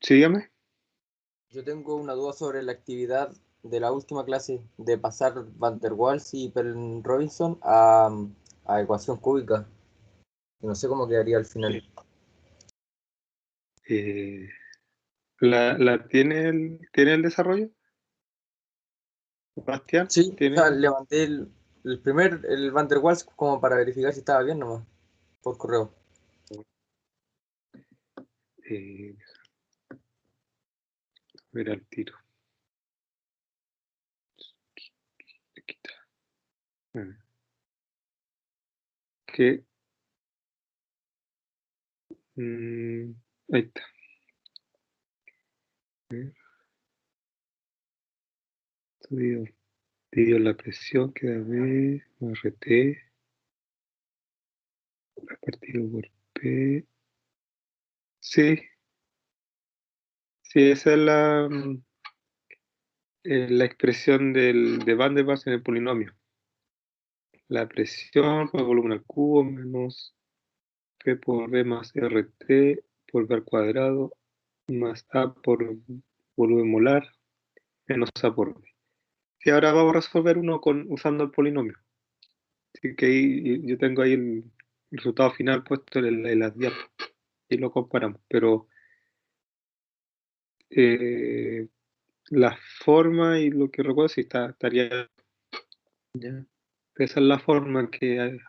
Sígame. Yo tengo una duda sobre la actividad de la última clase de pasar Van der Waals y Perrin-Robinson a ecuación cúbica. Y no sé cómo quedaría al final. ¿Tiene el desarrollo? Bastián, Sí, o sea, ¿tiene? levanté el Van der Waals como para verificar si estaba bien nomás, por correo. Eh, ver al tiro. Aquí está. Que, ahí está. Dividido la presión que da B más RT partido por P. Sí, sí, esa es la expresión de Van der Waals en el polinomio. La presión por volumen al cubo menos P por B más RT por B al cuadrado más A por volumen molar menos A por B. Y ahora vamos a resolver uno usando el polinomio. Así que ahí, yo tengo ahí el resultado final puesto en las diapositivas y lo comparamos. Pero la forma y lo que recuerdo sí estaría. Ya. Esa es la forma a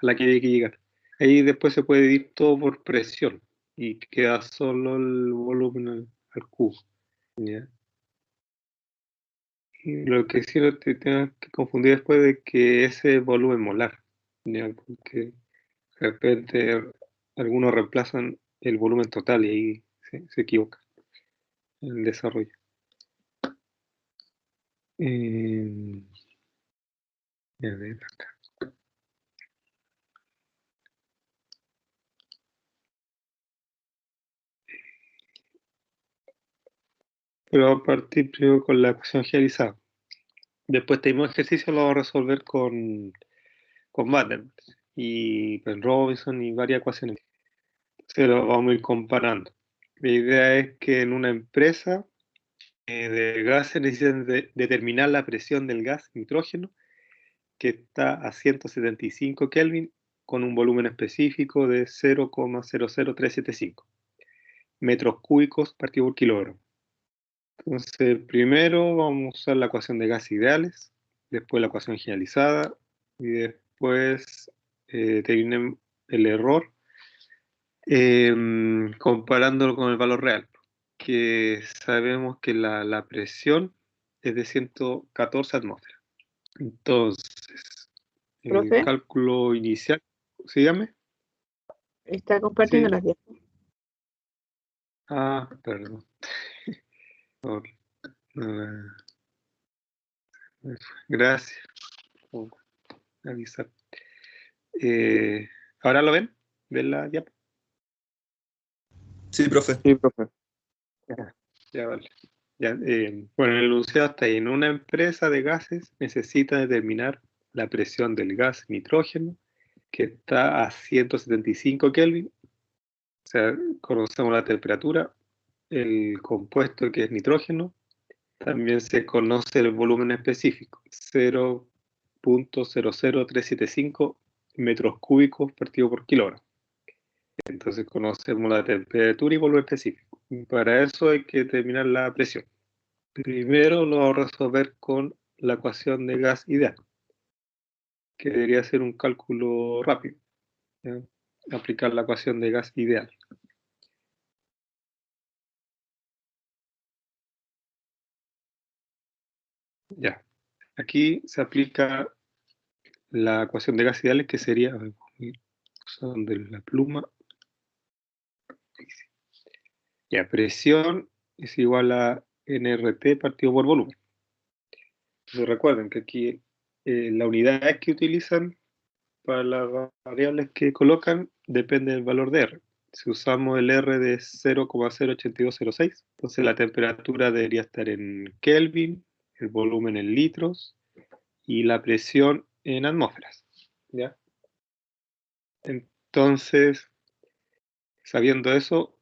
la que hay que llegar. Ahí después se puede dividir todo por presión y queda solo el volumen al cubo. ¿Ya? Y lo que sí no te tengas que confundir después de que ese volumen molar, ¿ya? Porque de repente algunos reemplazan el volumen total y ahí se equivoca en el desarrollo. A ver acá. Pero vamos a partir primero con la ecuación generalizada. Después este mismo ejercicio lo vamos a resolver con Van y pues, Robinson y varias ecuaciones. Se lo vamos a ir comparando. La idea es que en una empresa de gases necesitan determinar la presión del gas nitrógeno que está a 175 Kelvin con un volumen específico de 0,00375 metros cúbicos partido por kilogramo. Entonces, primero vamos a usar la ecuación de gases ideales, después la ecuación generalizada y después terminen el error comparándolo con el valor real, que sabemos que la presión es de 114 atmósferas. Entonces, el Profe, cálculo inicial, sígame. está compartiendo Sí. las diapositivas. Perdón. Gracias por avisar. ¿Ahora lo ven? ¿Ven la diapositiva? Sí, profe. Sí, profe. Ya vale. Ya, bueno, el enunciado está ahí. En una empresa de gases necesita determinar la presión del gas nitrógeno, que está a 175 Kelvin. O sea, conocemos la temperatura, el compuesto que es nitrógeno. También se conoce el volumen específico, 0,00375 metros cúbicos partido por kilogramo. Entonces conocemos la temperatura y volumen específico. Y para eso hay que determinar la presión. Primero lo vamos a resolver con la ecuación de gas ideal, que debería ser un cálculo rápido. ¿Ya? Aplicar la ecuación de gas ideal. Ya. Aquí se aplica la ecuación de gas ideal, que sería, usando la pluma, ya, presión es igual a nRT partido por volumen. Entonces recuerden que aquí la unidad que utilizan para las variables que colocan depende del valor de R. Si usamos el R de 0,08206, entonces la temperatura debería estar en Kelvin, el volumen en litros y la presión en atmósferas. ¿Ya? Entonces, sabiendo eso,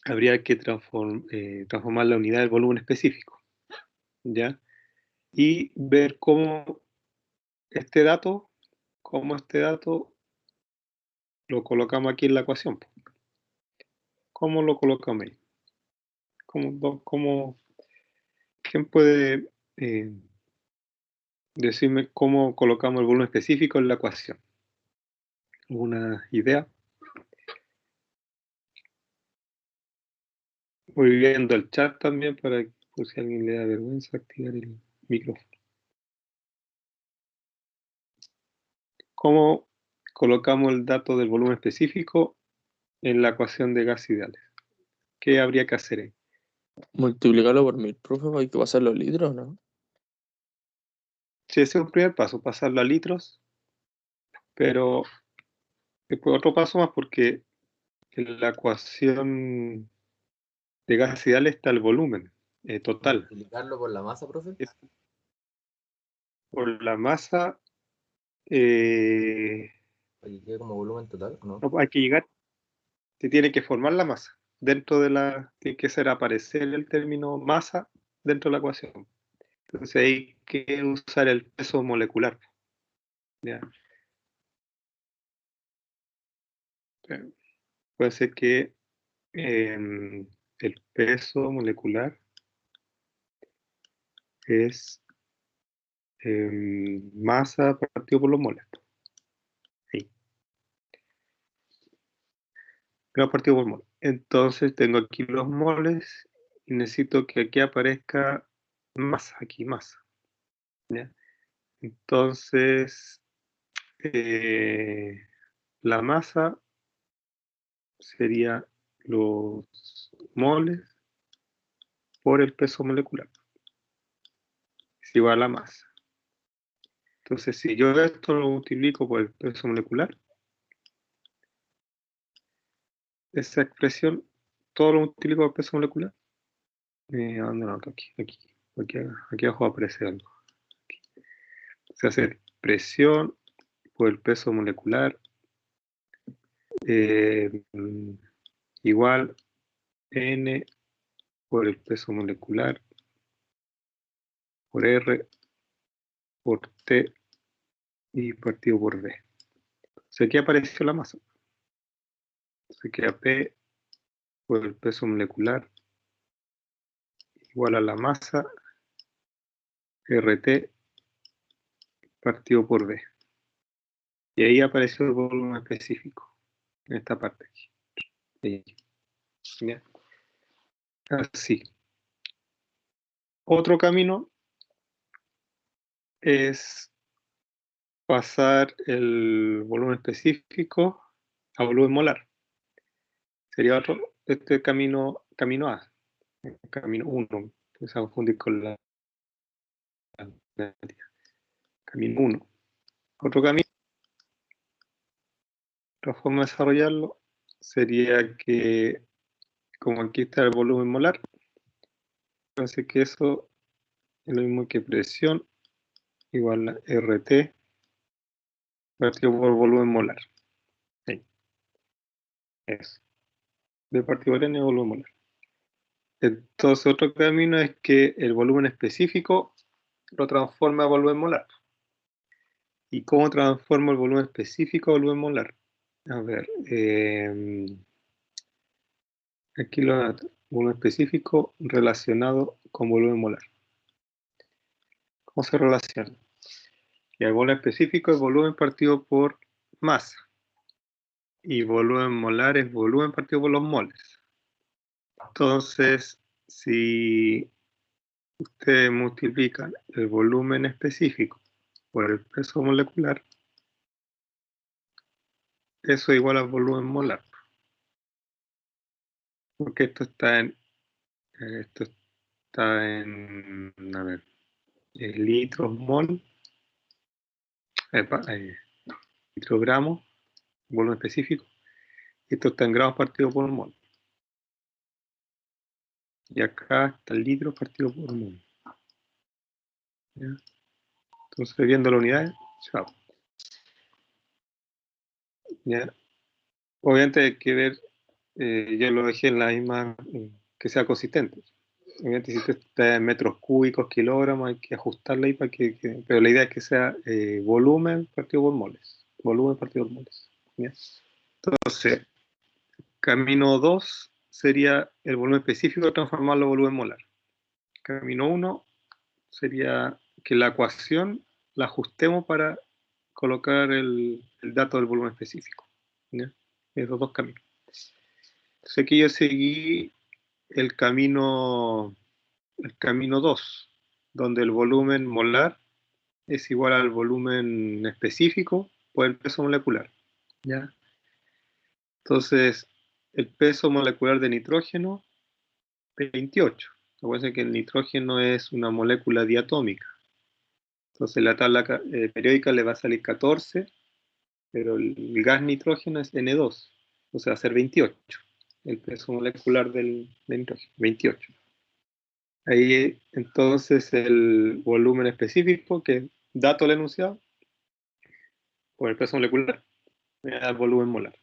habría que transformar la unidad del volumen específico, ¿ya? Y ver cómo este dato lo colocamos aquí en la ecuación. ¿Cómo lo colocamos ahí? ¿Quién puede decirme cómo colocamos el volumen específico en la ecuación? ¿Alguna idea? Voy viendo el chat también para que, por si a alguien le da vergüenza, activar el micrófono. ¿Cómo colocamos el dato del volumen específico en la ecuación de gas ideales? ¿Qué habría que hacer ahí? Multiplicarlo por 1000, profe, hay que pasar los litros, ¿no? Sí, ese es un primer paso, pasarlo a litros, pero después otro paso más porque en la ecuación de gas ideales está el volumen total. ¿Multiplicarlo por la masa, profe? Por la masa, Para que quede como volumen total, ¿no? no, hay que llegar, se tiene que formar la masa. Dentro de tiene que ser aparecer el término masa dentro de la ecuación. Entonces hay que usar el peso molecular. ¿Ya? Puede ser que el peso molecular es masa partido por los moles. Ahí. Grado partido por mol. Entonces tengo aquí los moles y necesito que aquí aparezca masa, aquí masa. ¿Ya? Entonces, la masa sería los moles por el peso molecular. Es igual a la masa. Entonces, si yo esto lo multiplico por el peso molecular, esa expresión, todo lo multiplico por el peso molecular. ¿Dónde lo noto? Aquí abajo aparece algo. Aquí. Se hace presión por el peso molecular igual N por el peso molecular por R por T y partido por B. Entonces aquí apareció la masa. Entonces queda P por el peso molecular igual a la masa RT partido por B. Y ahí apareció el volumen específico, en esta parte aquí. Ahí. ¿Ya? Así. Otro camino es pasar el volumen específico a volumen molar. Sería otro, este camino A, camino 1, pues a confundir con la camino 1. Otro camino, otra forma de desarrollarlo sería que, como aquí está el volumen molar, entonces que eso es lo mismo que presión igual a RT partido por volumen molar. Ahí. Eso. De partido por N volumen molar. Entonces otro camino es que el volumen específico lo transforma a volumen molar. ¿Y cómo transformo el volumen específico a volumen molar? A ver, aquí lo volumen específico relacionado con volumen molar. ¿Cómo se relaciona? Y el volumen específico es volumen partido por masa. Y volumen molar es volumen partido por los moles. Entonces, si ustedes multiplican el volumen específico por el peso molecular, eso es igual al volumen molar. Porque esto está en, a ver, litros mol, microgramos, volumen específico, y esto está en grados partido por mol. Y acá está el litro partido por mol. ¿Ya? Entonces, viendo la unidad, chao. ¿Ya? Obviamente hay que ver yo lo dejé en la misma, que sea consistente. Obviamente, si usted está en metros cúbicos, kilogramos, hay que ajustarla ahí para pero la idea es que sea volumen partido por moles. Volumen partido por moles. ¿Ya? Entonces, camino 2 sería el volumen específico transformarlo en volumen molar. Camino 1 sería que la ecuación la ajustemos para colocar el dato del volumen específico. ¿Ya? Esos dos caminos. Entonces aquí yo seguí el camino 2, donde el volumen molar es igual al volumen específico por el peso molecular. ¿Ya? Entonces, el peso molecular de nitrógeno, 28. Acuérdense que el nitrógeno es una molécula diatómica. Entonces, la tabla periódica le va a salir 14, pero el gas nitrógeno es N2, o sea, va a ser 28. El peso molecular del nitrógeno, 28. Ahí entonces el volumen específico, que es dato del enunciado, por el peso molecular, me da el volumen molar.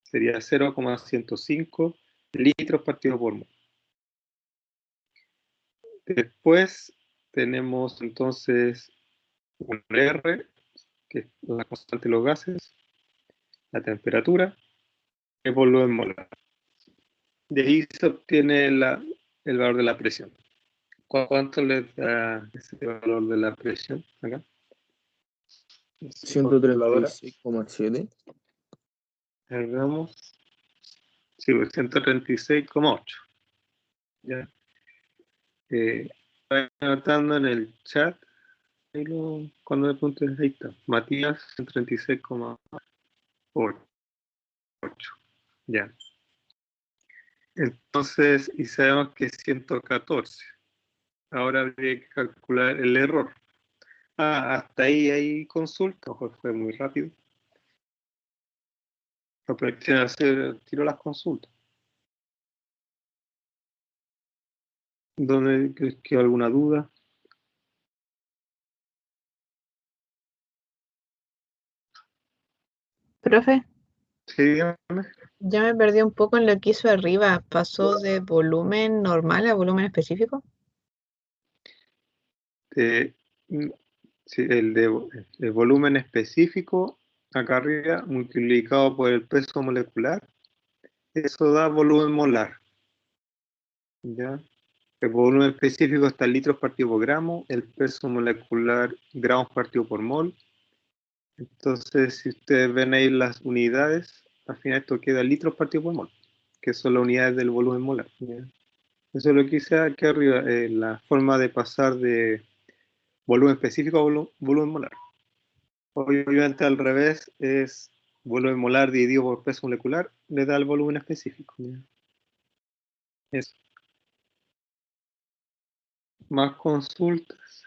Sería 0,105 litros partido por mol. Después tenemos entonces un R, que es la constante de los gases, la temperatura, el volumen molar. De ahí se obtiene el valor de la presión. ¿Cuánto le da ese valor de la presión acá? 136,7. Hagamos. Sí, 136,8. Ya. Estoy anotando en el chat. Cuando me apuntes, ahí está. Matías, 136,8. Ya. Entonces, y sabemos que es 114. Ahora habría que calcular el error. Hasta ahí hay consulta, fue muy rápido. Aprovechen a hacer tiro las consultas. ¿Dónde crees que hay alguna duda? Profe, Sí, dígame. ya me perdí un poco en lo que hizo arriba. ¿Pasó de volumen normal a volumen específico? Sí, el volumen específico acá arriba multiplicado por el peso molecular, eso da volumen molar. ¿Ya? El volumen específico está en litros partido por gramo, el peso molecular gramos partido por mol. Entonces, si ustedes ven ahí las unidades, al final esto queda litros partido por mol, que son las unidades del volumen molar. ¿Ya? Eso es lo que hice aquí arriba, la forma de pasar de volumen específico a volumen molar. Obviamente al revés es volumen molar dividido por peso molecular, le da el volumen específico. ¿Ya? Eso. Más consultas.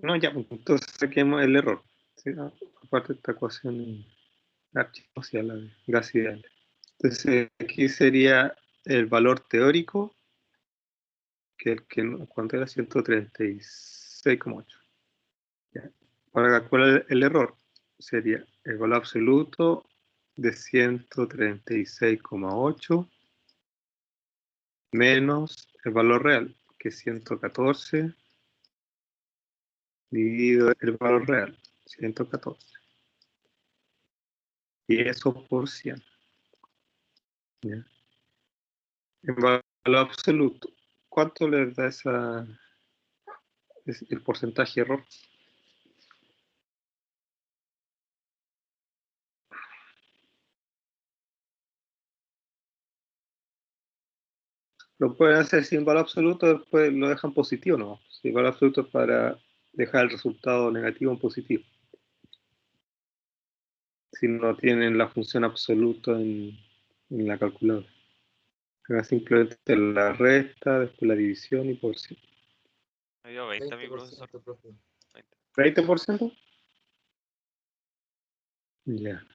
No, ya, entonces saquemos el error. ¿Sí? Aparte de esta ecuación en archivo hacia la de gas ideal. Entonces aquí sería el valor teórico, ¿cuánto era? 136,8. Para calcular el error sería el valor absoluto de 136,8 menos el valor real, que es 114, dividido el valor real, 114. Y eso por 100. ¿Ya? En valor absoluto, ¿cuánto les da el porcentaje de error? Lo pueden hacer sin valor absoluto, después lo dejan positivo, ¿no? Si valor absoluto es para dejar el resultado negativo en positivo. Si no tienen la función absoluta en la calculadora. Haga simplemente la resta, después la división y por 100. Me dio 20 mi profesor. 20%, profe. 20%. Ya.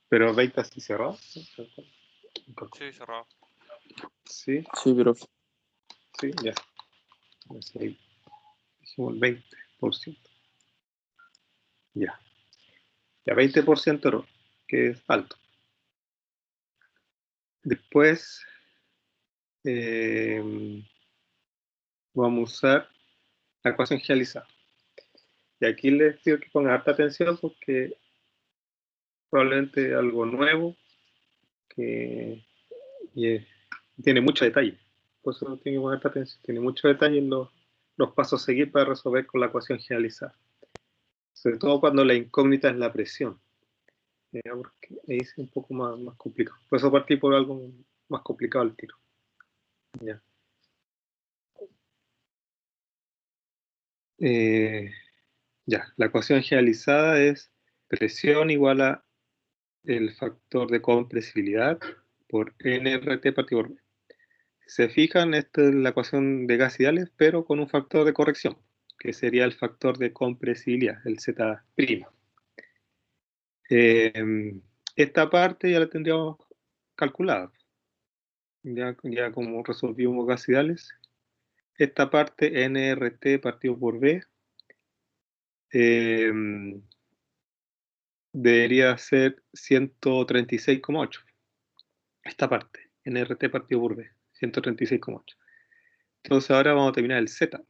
Pero 20 así cerrado. Sí, cerrado. Sí, Sí, profe. sí, ya. Así ahí. Dijimos el 20%. Ya. Ya 20% error, que es alto. Después vamos a usar la ecuación generalizada. Y aquí les pido que pongan harta atención porque probablemente algo nuevo que tiene mucho detalle. Por eso tiene que poner harta atención. Tiene mucho detalle en los pasos a seguir para resolver con la ecuación generalizada. Sobre todo cuando la incógnita es la presión. Porque ahí es un poco más complicado. Por eso partí por algo más complicado al tiro. Ya. Ya, la ecuación generalizada es presión igual a el factor de compresibilidad por nRT partido por B. Si se fijan, esta es la ecuación de gas ideales, pero con un factor de corrección, que sería el factor de compresibilidad, el Z'. Esta parte ya la tendríamos calculada. Ya como resolvimos gas ideales, esta parte nRT partido por B debería ser 136,8. Esta parte, nRT partido por B, 136,8. Entonces ahora vamos a terminar el Z.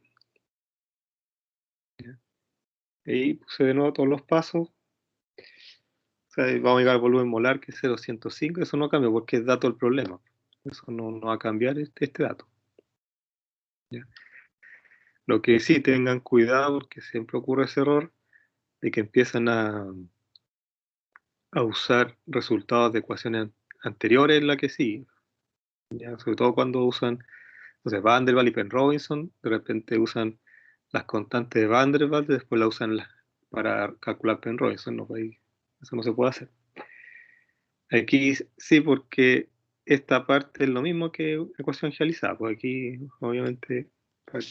Ahí puse de nuevo todos los pasos. O sea, vamos a llegar al volumen molar, que es 0,105. Eso no cambia porque es dato del problema. Eso no va a cambiar este dato. ¿Ya? Lo que sí tengan cuidado, porque siempre ocurre ese error, de que empiezan a usar resultados de ecuaciones anteriores en la que sí. ¿Ya? Sobre todo cuando usan, no sé, Van der Waals y Penrobinson, de repente usan las constantes de Van der Waals, después la usan para calcular Penrobinson. No, eso no se puede hacer. Aquí sí, porque esta parte es lo mismo que ecuación generalizada, pues aquí obviamente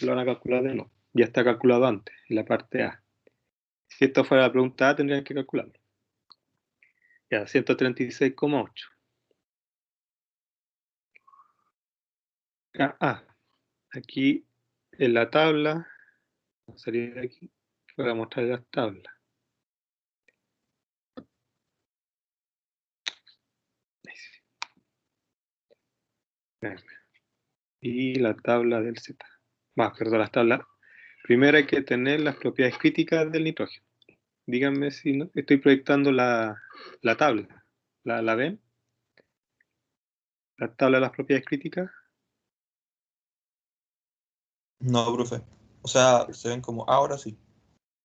lo van a calcular de nuevo. Ya está calculado antes, en la parte A. Si esto fuera la pregunta A, tendrían que calcularlo. Ya, 136,8. Aquí en la tabla, vamos a salir de aquí para mostrar las tablas. Y la tabla del Z. Perdón, las tablas. Primero hay que tener las propiedades críticas del nitrógeno. Díganme si no, estoy proyectando la tabla. ¿La ven? La tabla de las propiedades críticas. No, profe. O sea, se ven como ahora sí.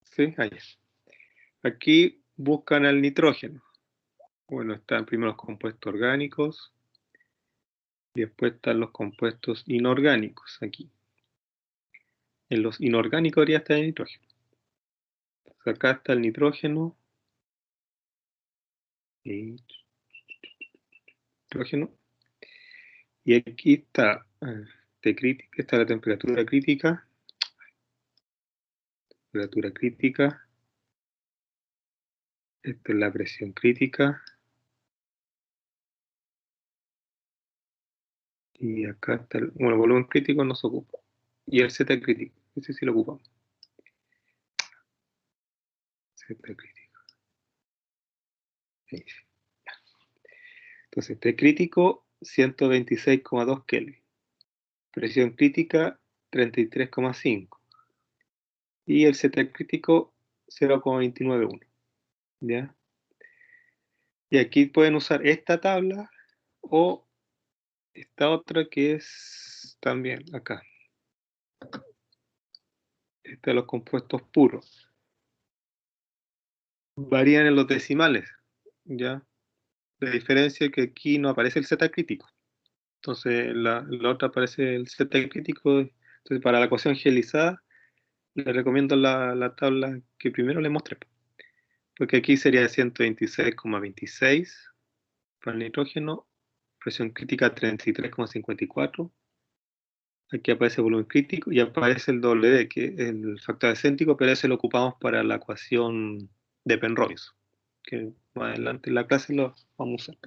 Sí, ahí es. Aquí buscan el nitrógeno. Bueno, están primero los compuestos orgánicos y después están los compuestos inorgánicos aquí. En los inorgánicos debería estar el nitrógeno. Entonces acá está el nitrógeno. Y aquí está está la temperatura crítica. Temperatura crítica. Esta es la presión crítica. Y acá está el volumen crítico no se ocupa. Y el Z crítico, ese sí lo ocupamos. Z crítico. Ahí. Entonces, T crítico, 126,2 Kelvin. Presión crítica, 33,5. Y el Z crítico, 0,291. ¿Ya? Y aquí pueden usar esta tabla o esta otra que es también acá. Esta de los compuestos puros. Varían en los decimales. ¿Ya? La diferencia es que aquí no aparece el Z crítico. Entonces la otra aparece el Z crítico. Entonces para la ecuación generalizada les recomiendo la tabla que primero les mostré. Porque aquí sería 126,26 para el nitrógeno, presión crítica 33,54. Aquí aparece el volumen crítico y aparece el W, que es el factor excéntrico, pero ese lo ocupamos para la ecuación de Penrose, que más adelante en la clase lo vamos a usar.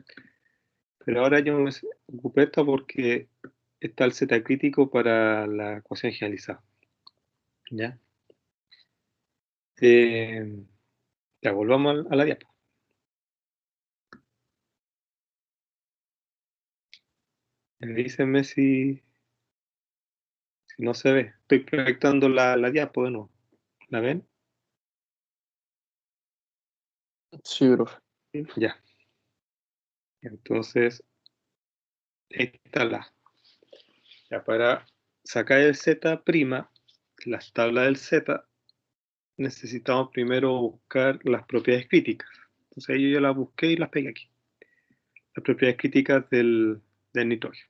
Pero ahora yo me ocupé esto porque está el Z crítico para la ecuación generalizada. ¿Ya? Ya volvamos a la diapo. Dícenme si no se ve. Estoy proyectando la diapo de nuevo. ¿La ven? Sí, profe. Ya. Entonces, esta la. Ya para sacar el Z', las tablas del Z, necesitamos primero buscar las propiedades críticas. Entonces ahí yo ya las busqué y las pegué aquí. Las propiedades críticas del nitrógeno.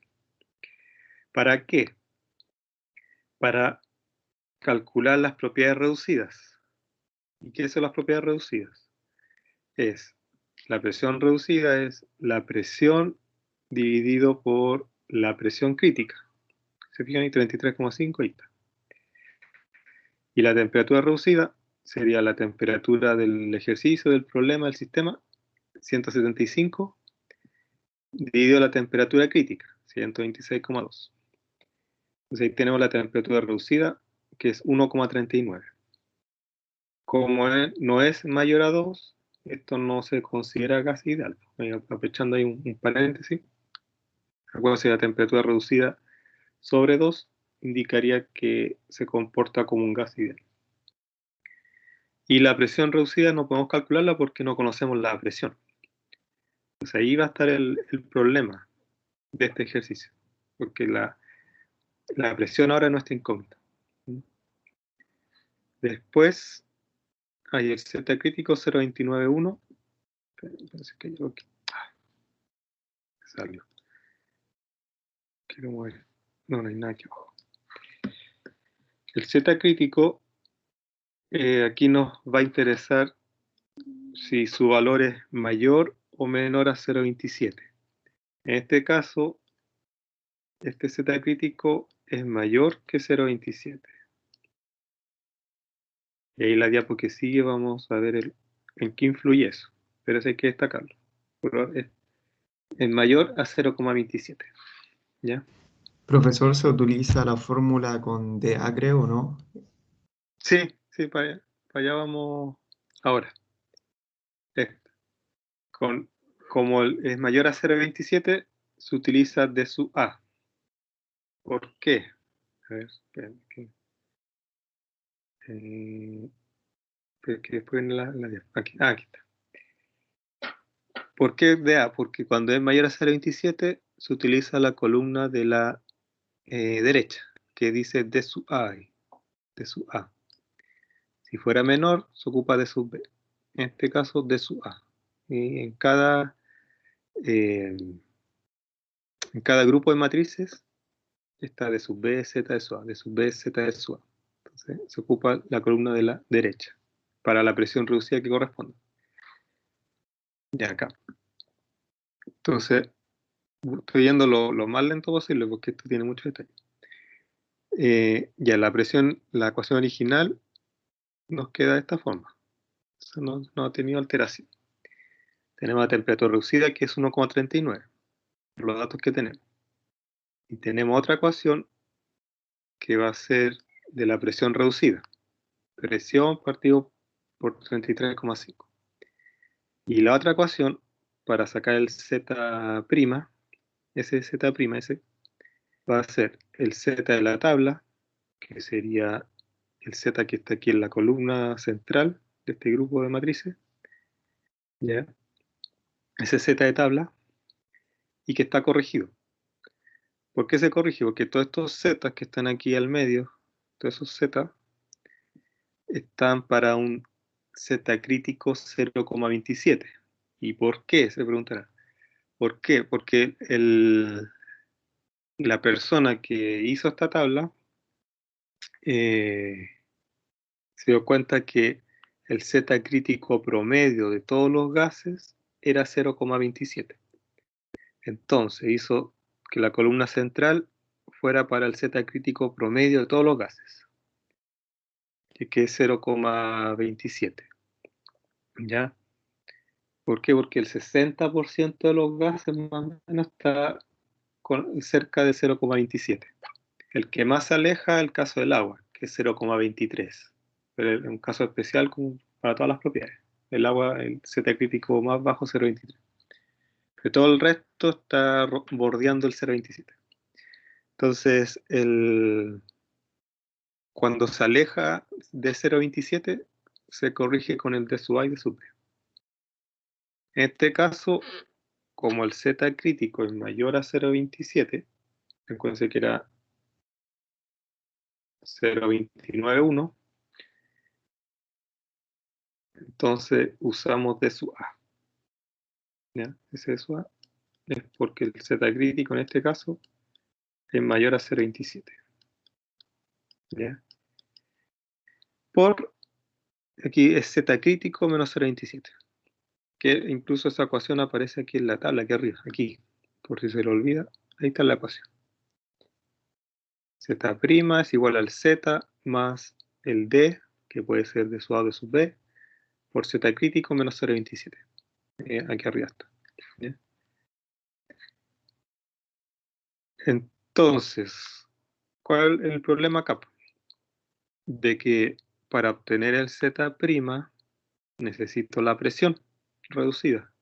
¿Para qué? Para calcular las propiedades reducidas. ¿Y qué son las propiedades reducidas? La presión reducida es la presión dividido por la presión crítica. Se fijan ahí, 33,5, ahí está. Y la temperatura reducida sería la temperatura del ejercicio, del problema, del sistema, 175, dividido la temperatura crítica, 126,2. Entonces ahí tenemos la temperatura reducida, que es 1,39. Como no es mayor a 2, esto no se considera gas ideal. Aprovechando ahí un paréntesis. Acuérdense, la temperatura reducida sobre 2 indicaría que se comporta como un gas ideal. Y la presión reducida no podemos calcularla porque no conocemos la presión. Entonces ahí va a estar el problema de este ejercicio, porque la presión ahora es nuestra incógnita. Después hay el Z crítico 0.291. Parece que yo aquí. Salió. Quiero mover. No hay nada aquí abajo. El Z crítico, aquí nos va a interesar si su valor es mayor o menor a 0.27. En este caso, este Z crítico es mayor que 0.27. Y ahí la diapo que sigue vamos a ver en qué influye eso. Pero eso hay que destacarlo. Es mayor a 0,27. ¿Ya? Profesor, ¿se utiliza la fórmula con DA, creo, no? Sí, para allá vamos ahora. Como es mayor a 0,27, se utiliza D sub A. ¿Por qué? A ver, esperen, que después en aquí está. ¿Por qué DA? Porque cuando es mayor a 0,27 se utiliza la columna de la derecha, que dice D sub A. D sub A. Si fuera menor, se ocupa D sub B. En este caso, D sub A. Y en cada grupo de matrices está D sub B, Z de sub A, D sub B, Z de sub A. Entonces, se ocupa la columna de la derecha para la presión reducida que corresponde. Ya acá. Entonces, estoy yendo lo más lento posible porque esto tiene mucho detalle. Ya la presión, la ecuación original nos queda de esta forma. No ha tenido alteración. Tenemos la temperatura reducida que es 1,39, los datos que tenemos. Y tenemos otra ecuación que va a ser de la presión reducida. Presión partido por 33,5. Y la otra ecuación, para sacar el Z', ese Z', va a ser el Z de la tabla, que sería el Z que está aquí en la columna central de este grupo de matrices, ¿ya? Ese Z de tabla, y que está corregido. ¿Por qué se corrigió? Porque todos estos Z que están aquí al medio, todos esos Z, están para un Z crítico 0,27. ¿Y por qué? Se preguntará. ¿Por qué? Porque la persona que hizo esta tabla se dio cuenta que el Z crítico promedio de todos los gases era 0,27. Entonces hizo que la columna central fuera para el Z crítico promedio de todos los gases, que es 0,27. ¿Ya? ¿Por qué? Porque el 60% de los gases más o menos está cerca de 0,27. El que más se aleja es el caso del agua, que es 0,23. Pero es un caso especial como para todas las propiedades. El agua, el Z crítico más bajo, 0,23. Pero todo el resto está bordeando el 0,27. Entonces, cuando se aleja de 0.27, se corrige con el d sub a y d sub b. En este caso, como el z crítico es mayor a 0.27, recuerden que era 0.291, entonces usamos d sub a. ¿Ya? Ese d sub a es porque el z crítico en este caso es mayor a 0.27. ¿Ya? Por aquí es z crítico menos 0.27. Que incluso esa ecuación aparece aquí en la tabla, aquí arriba, aquí, por si se lo olvida, ahí está la ecuación. Z' es igual al z más el d, que puede ser d sub a o d sub b, por z crítico menos 0.27. Aquí arriba está. ¿Ya? Entonces, ¿cuál es el problema acá? De que para obtener el z' necesito la presión reducida.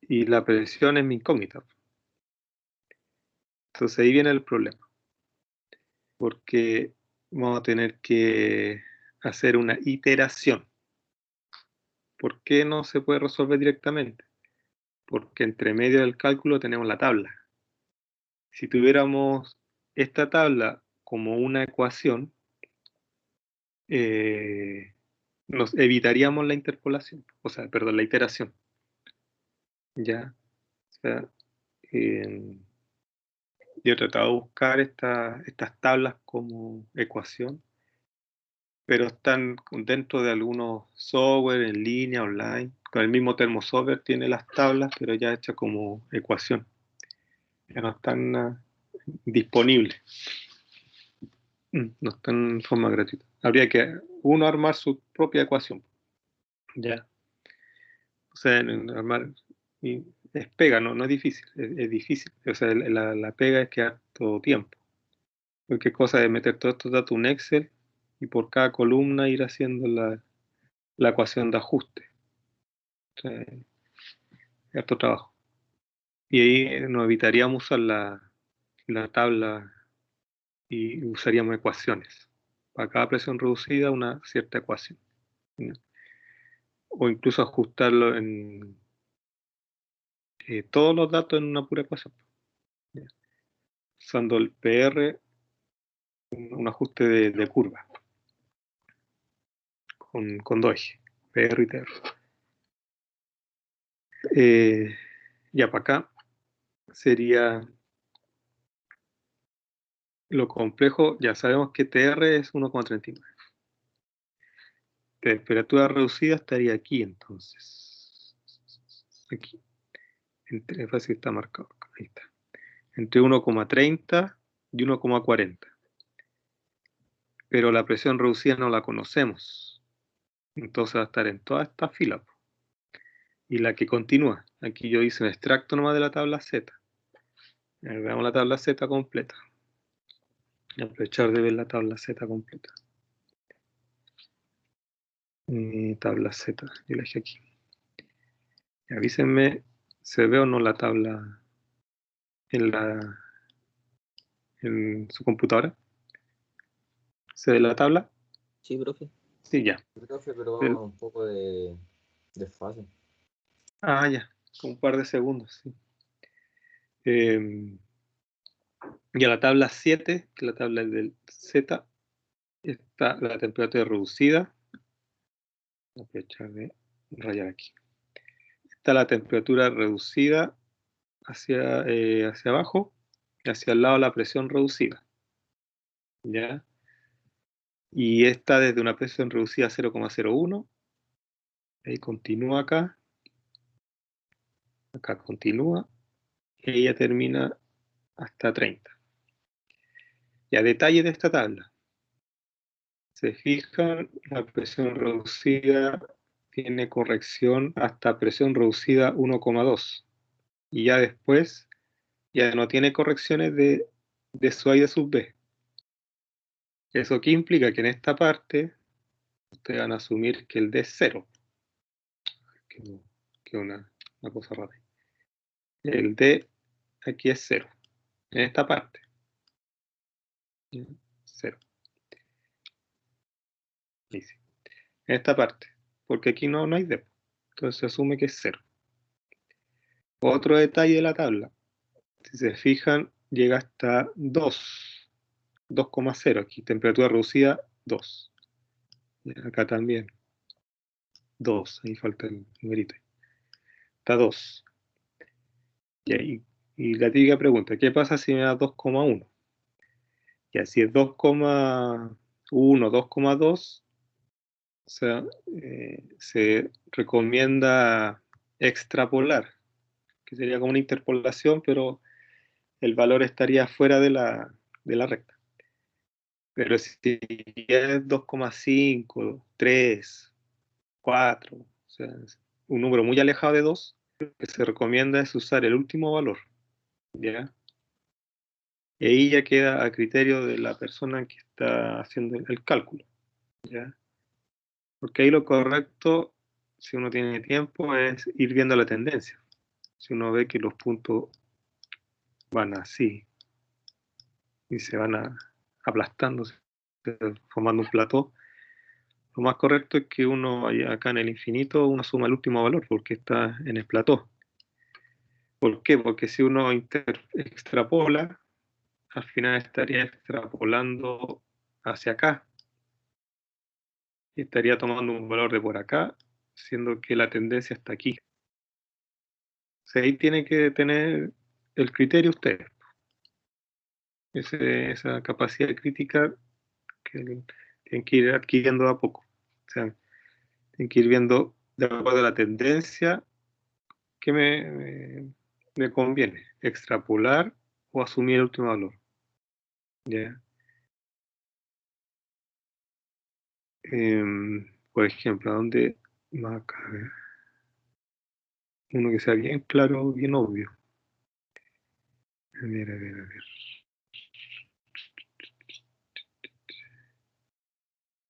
Y la presión es mi incógnita. Entonces ahí viene el problema. Porque vamos a tener que hacer una iteración. ¿Por qué no se puede resolver directamente? Porque entre medio del cálculo tenemos la tabla. Si tuviéramos esta tabla como una ecuación, nos evitaríamos la interpolación, o sea, perdón, la iteración. ¿Ya? O sea, yo he tratado de buscar estas tablas como ecuación, pero están dentro de algunos software en línea, online. Con el mismo ThermoSolver tiene las tablas, pero ya hechas como ecuación. Ya no están disponibles. No están en forma gratuita. Habría que uno armar su propia ecuación. Ya. O sea, armar. Y es pega, no es difícil. Es difícil. O sea, la pega es quedar todo tiempo. Cualquier cosa de meter todos estos datos en Excel y por cada columna ir haciendo la ecuación de ajuste. O sea, es harto trabajo. Y ahí nos evitaríamos usar la tabla y usaríamos ecuaciones. Para cada presión reducida, una cierta ecuación. ¿No? O incluso ajustarlo en todos los datos en una pura ecuación. ¿Ya? Usando el PR, un ajuste de curva. Con dos ejes, PR y TR. Ya para acá sería lo complejo. Ya sabemos que TR es 1,39. Temperatura reducida estaría aquí entonces. Aquí. Parece que está marcado. Ahí está. Entre 1,30 y 1,40. Pero la presión reducida no la conocemos. Entonces va a estar en toda esta fila. Y la que continúa. Aquí yo hice un extracto nomás de la tabla Z. Veamos la tabla Z completa. Voy a aprovechar de ver la tabla Z completa. Tabla Z, yo la dejé aquí. Y avísenme, ¿se ve o no la tabla en su computadora? ¿Se ve la tabla? Sí, profe. Sí, ya. Profe, pero vamos un poco de desfase. Ya, con un par de segundos, sí. Y a la tabla 7, que es la tabla del Z, está la temperatura reducida. Voy a aprovechar de rayar aquí. Está la temperatura reducida hacia abajo y hacia el lado la presión reducida. ¿Ya? Y está desde una presión reducida a 0,01. Ahí continúa acá. Acá continúa. Y ella termina hasta 30. Y a detalle de esta tabla. Se fijan, la presión reducida tiene corrección hasta presión reducida 1,2. Y ya después, ya no tiene correcciones de sub A y de sub B. ¿Eso qué implica? Que en esta parte, ustedes van a asumir que el D es 0. Que una cosa rara. El D aquí es 0. en esta parte. 0. En esta parte, porque aquí no hay D. Entonces se asume que es 0. Otro detalle de la tabla, si se fijan, llega hasta 2, 2,0. Aquí temperatura reducida, 2. Y acá también, 2. Ahí falta el numerito. Está 2. Y la típica pregunta, ¿qué pasa si me da 2,1? Y así es 2,1, 2,2, o sea, se recomienda extrapolar, que sería como una interpolación, pero el valor estaría fuera de la recta. Pero si es 2,5, 3, 4, o sea, un número muy alejado de 2, lo que se recomienda es usar el último valor, ¿ya? Y ahí ya queda a criterio de la persona que está haciendo el cálculo, ¿ya? Porque ahí lo correcto, si uno tiene tiempo, es ir viendo la tendencia. Si uno ve que los puntos van así y se van aplastando, formando un plató, lo más correcto es que uno, acá en el infinito, uno suma el último valor porque está en el plató. ¿Por qué? Porque si uno extrapola, al final estaría extrapolando hacia acá y estaría tomando un valor de por acá, siendo que la tendencia está aquí. O sea, ahí tiene que tener el criterio usted. Esa capacidad crítica que tienen que ir adquiriendo de a poco. O sea, tienen que ir viendo de acuerdo a la tendencia que me conviene, extrapolar o asumir el último valor. ¿Ya? Por ejemplo, ¿a dónde más acá? Uno que sea bien claro, bien obvio. A ver.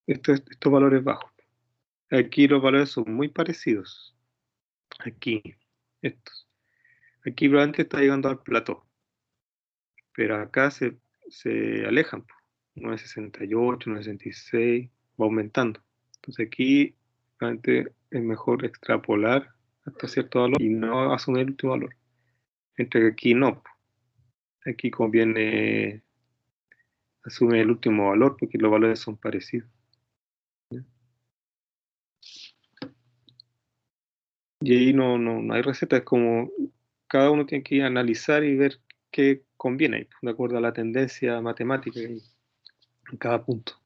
Estos valores bajos. Aquí los valores son muy parecidos. Aquí, estos. Aquí probablemente está llegando al plató. Pero acá se alejan. 9,68, 9,66, va aumentando. Entonces aquí probablemente es mejor extrapolar hasta cierto valor y no asumir el último valor. Entre que aquí no. Aquí conviene asumir el último valor porque los valores son parecidos. Y ahí no hay receta, es como cada uno tiene que analizar y ver qué conviene, de acuerdo a la tendencia matemática en cada punto.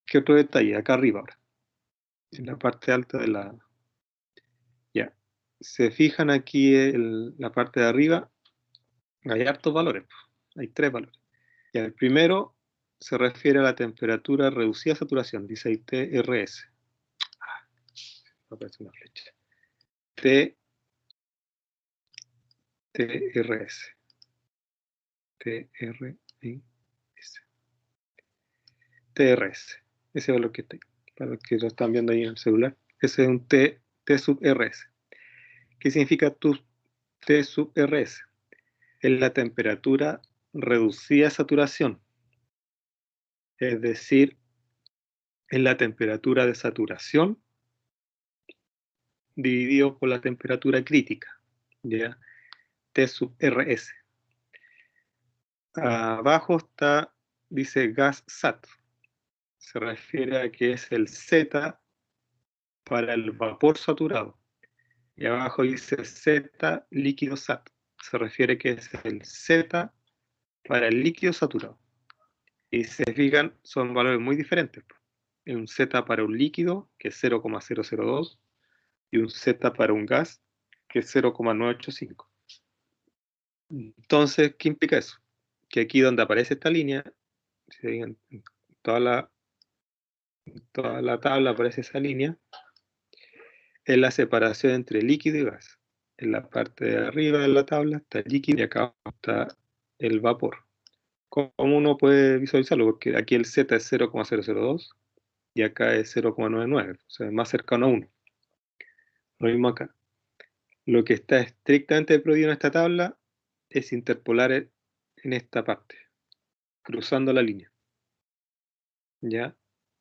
¿Qué otro detalle? Acá arriba ahora, en la parte alta de la... Ya, se fijan aquí en la parte de arriba, hay hartos valores, hay 3 valores. Ya, el primero se refiere a la temperatura reducida de saturación, dice ahí TRS. Aparece una flecha. TRS. TRS. Ese es lo que está ahí. Para los que lo están viendo ahí en el celular. Ese es un T sub RS. ¿Qué significa T sub RS? Es la temperatura reducida de saturación. Es decir, es la temperatura de saturación dividido por la temperatura crítica. ¿Ya? T sub RS. Abajo está, dice gas sat. Se refiere a que es el Z para el vapor saturado. Y abajo dice Z líquido sat. Se refiere que es el Z para el líquido saturado. Y si se fijan, son valores muy diferentes. Un Z para un líquido, que es 0,002, y un Z para un gas, que es 0,985. Entonces, ¿qué implica eso? Que aquí donde aparece esta línea, si ven, toda la tabla aparece esa línea, es la separación entre líquido y gas. En la parte de arriba de la tabla está el líquido y acá está el vapor. ¿Cómo uno puede visualizarlo? Porque aquí el Z es 0,002 y acá es 0,99, o sea, es más cercano a 1. Lo mismo acá. Lo que está estrictamente prohibido en esta tabla es interpolar en esta parte, cruzando la línea. ¿Ya?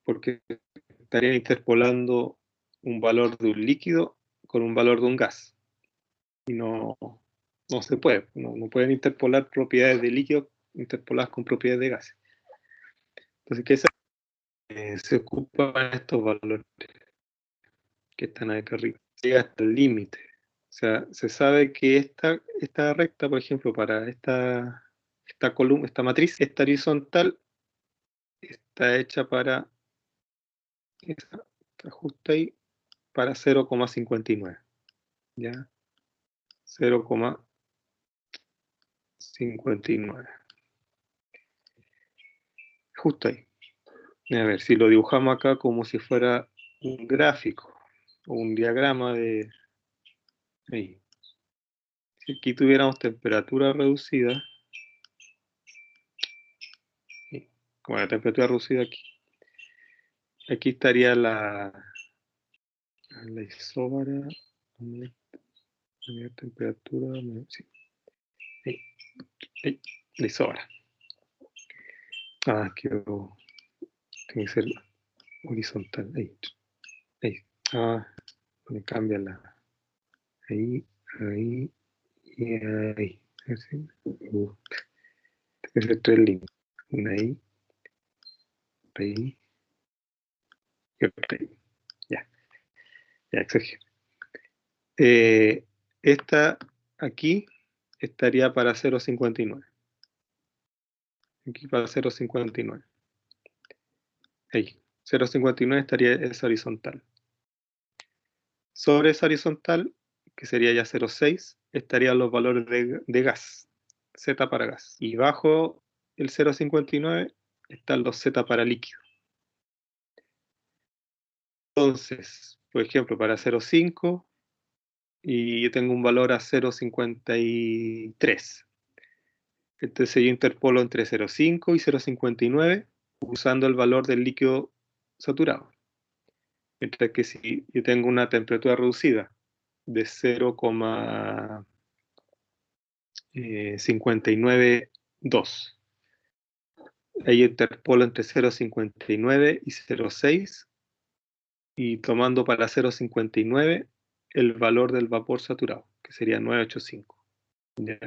Porque estarían interpolando un valor de un líquido con un valor de un gas. Y no se puede. No pueden interpolar propiedades de líquido interpoladas con propiedades de gases. Entonces, ¿qué se ocupan estos valores que están acá arriba? Llega hasta el límite. O sea, se sabe que esta recta, por ejemplo, para esta columna, esta matriz, esta horizontal, está hecha para, está justo ahí, para 0,59. ¿Ya? 0,59. Justo ahí. A ver, si lo dibujamos acá como si fuera un gráfico o un diagrama de... Ahí. Si aquí tuviéramos temperatura reducida, como la temperatura reducida aquí estaría la isóbara, temperatura, sí. Ahí, la isóbara. Tiene que ser horizontal, ahí. Me cambia la... Ahí, y ahí. Así. Tiene que ser 3 líneas. Una ahí, ahí, y otra ahí. Ya exagero. Esta aquí estaría para 0,59. Aquí para 0,59. Ahí. 0,59 estaría esa horizontal. Sobre esa horizontal, que sería ya 0,6, estarían los valores de gas. Z para gas. Y bajo el 0,59 están los Z para líquido. Entonces, por ejemplo, para 0,5 y yo tengo un valor a 0,53. Entonces yo interpolo entre 0,5 y 0,59 usando el valor del líquido saturado. Mientras que si yo tengo una temperatura reducida de 0,592, ahí interpolo entre 0,59 y 0,6 y tomando para 0,59 el valor del vapor saturado, que sería 985. ¿Ya?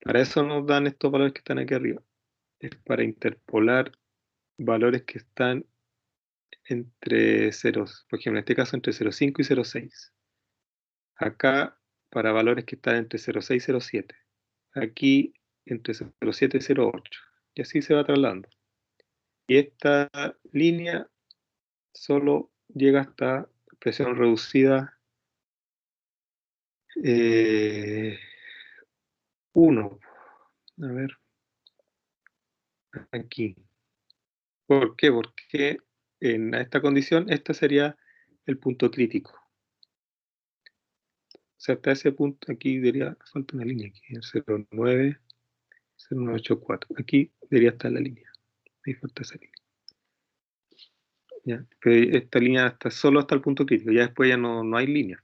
Para eso nos dan estos valores que están aquí arriba. Es para interpolar valores que están entre ceros, por ejemplo, en este caso entre 0,5 y 0,6. Acá para valores que están entre 0,6 y 0,7. Aquí entre 0,7 y 0,8. Y así se va trasladando. Y esta línea solo llega hasta presión reducida 1. A ver. Aquí. ¿Por qué? Porque en esta condición, este sería el punto crítico. O sea, hasta ese punto, aquí debería, falta una línea aquí, el 0,9, 0,984. Aquí debería estar la línea. Ahí falta esa línea. ¿Ya? Pero esta línea está solo hasta el punto crítico, ya después ya no hay línea.